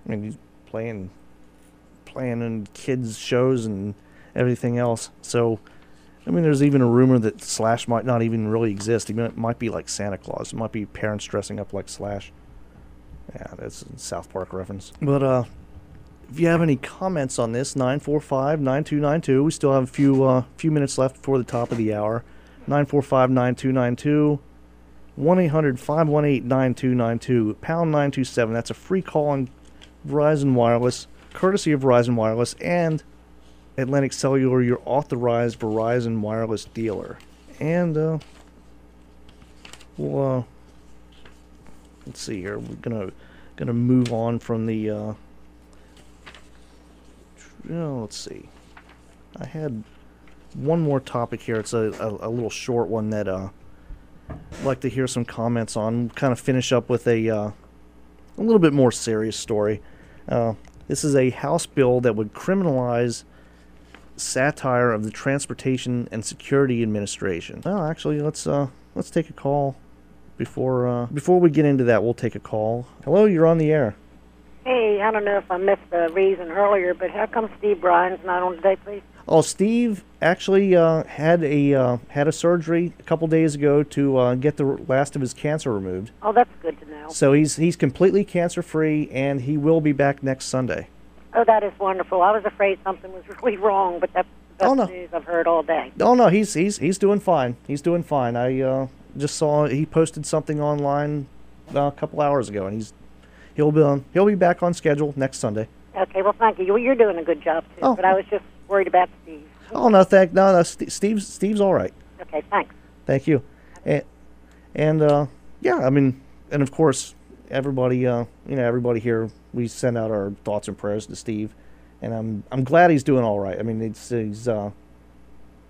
I mean, he's playing in kids' shows and everything else. So, I mean, there's even a rumor that Slash might not even really exist. He might be like Santa Claus. It might be parents dressing up like Slash. Yeah, that's a South Park reference. But if you have any comments on this, 945-9292. We still have a few minutes left before the top of the hour. 945-9292. 1-800-518-9292. Pound 927. That's a free call on Verizon Wireless, courtesy of Verizon Wireless and Atlantic Cellular, your authorized Verizon Wireless dealer. And we'll let's see here. We're gonna move on from the. Let's see. I had one more topic here. It's a little short one that I'd like to hear some comments on. Kind of finish up with a little bit more serious story. This is a House bill that would criminalize satire of the Transportation and Security Administration. Well, actually, let's take a call before we get into that. We'll take a call. Hello, you're on the air. Hey, I don't know if I missed the reason earlier, but how come Steve Bryan's not on today, please? Oh, Steve actually had a surgery a couple days ago to get the last of his cancer removed. Oh, that's good to know. So he's completely cancer-free, and he will be back next Sunday. Oh, that is wonderful. I was afraid something was really wrong, but that's the best news I've heard all day. Oh no, he's doing fine. He's doing fine. I just saw he posted something online a couple hours ago, and he'll be back on schedule next Sunday. Okay, well, thank you. You're doing a good job too. But I was just worried about Steve. Oh no, Steve's all right. Okay, thanks. Thank you. And yeah, I mean, and of course, everybody everybody here, we send out our thoughts and prayers to Steve, and I'm glad he's doing all right. I mean,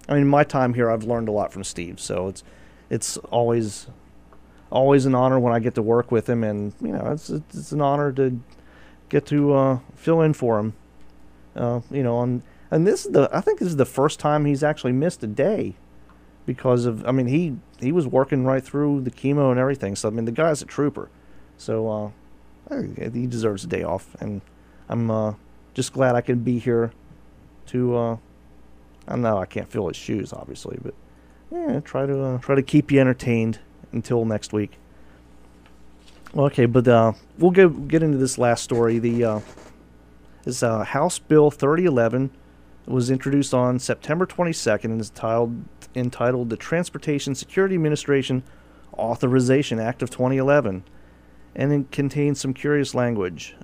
in my time here, I've learned a lot from Steve, so it's always an honor when I get to work with him, and it's an honor to get to fill in for him. And I think this is the first time he's actually missed a day because of, I mean, he was working right through the chemo and everything. So I mean, the guy's a trooper. So he deserves a day off, and I'm just glad I could be here to. I know I can't fill his shoes, obviously, but yeah, try to keep you entertained until next week. Okay, but we'll get into this last story. This House Bill 3011 was introduced on September 22nd and is entitled the Transportation Security Administration Authorization Act of 2011, and it contains some curious language.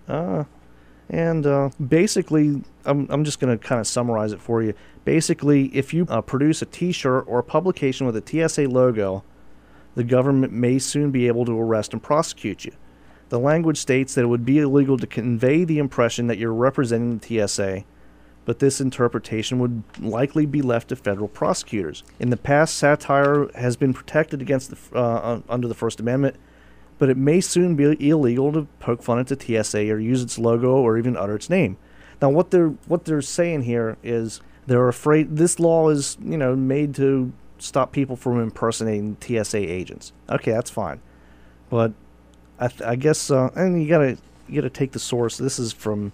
Basically, I'm just going to kind of summarize it for you. Basically, if you produce a T-shirt or a publication with a TSA logo, the government may soon be able to arrest and prosecute you. The language states that it would be illegal to convey the impression that you're representing the TSA, but this interpretation would likely be left to federal prosecutors. In the past, satire has been protected against under the First Amendment, but it may soon be illegal to poke fun at the TSA or use its logo or even utter its name. Now, what they're saying here is they're afraid this law is made to stop people from impersonating TSA agents. Okay, that's fine, but I guess and you gotta take the source. This is from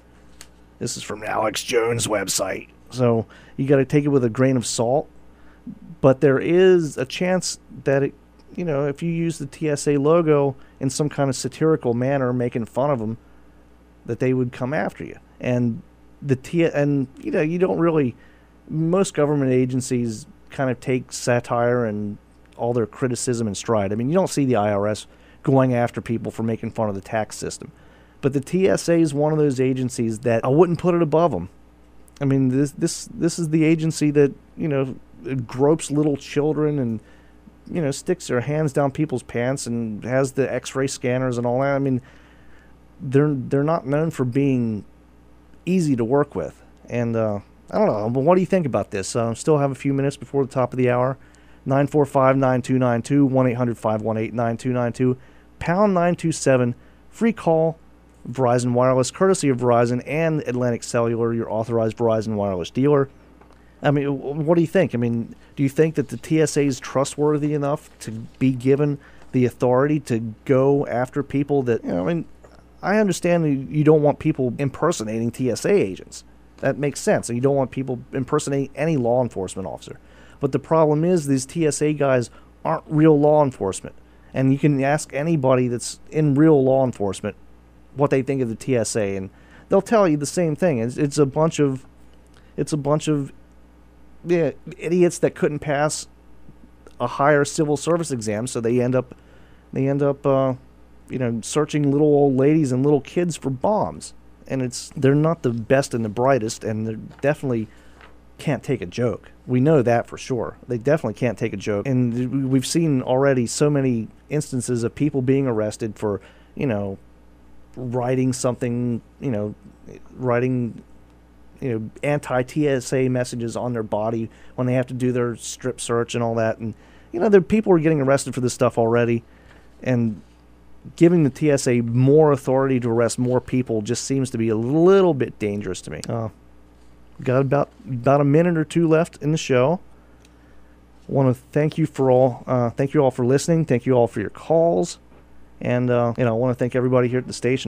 This is from Alex Jones' website. So you got to take it with a grain of salt. But there is a chance that, it, you know, if you use the TSA logo in some kind of satirical manner, making fun of them, that they would come after you. And you know, you don't really, most government agencies kind of take satire and all their criticism in stride. I mean, you don't see the IRS going after people for making fun of the tax system. But the TSA is one of those agencies that I wouldn't put it above them. I mean, this is the agency that, you know, gropes little children and, you know, sticks their hands down people's pants and has the X-ray scanners and all that. I mean, they're not known for being easy to work with. And I don't know, but what do you think about this? Still have a few minutes before the top of the hour. 945-9292, 1-800-518-9292, pound 927, free call, Verizon Wireless, courtesy of Verizon and Atlantic Cellular, your authorized Verizon Wireless dealer. I mean, what do you think? I mean, do you think that the TSA is trustworthy enough to be given the authority to go after people that, you know, I mean, I understand that you don't want people impersonating TSA agents. That makes sense. And you don't want people impersonating any law enforcement officer. But the problem is these TSA guys aren't real law enforcement. And you can ask anybody that's in real law enforcement what they think of the TSA, and they'll tell you the same thing. It's a bunch of idiots that couldn't pass a higher civil service exam, so they end up searching little old ladies and little kids for bombs. And they're not the best and the brightest, and they definitely can't take a joke. We know that for sure. They definitely can't take a joke. And we've seen already so many instances of people being arrested for, you know, writing something, writing anti-TSA messages on their body when they have to do their strip search and all that. And, you know, people are getting arrested for this stuff already. And giving the TSA more authority to arrest more people just seems to be a little bit dangerous to me. Got about a minute or two left in the show. I want to thank you all for listening. Thank you all for your calls. And, I want to thank everybody here at the station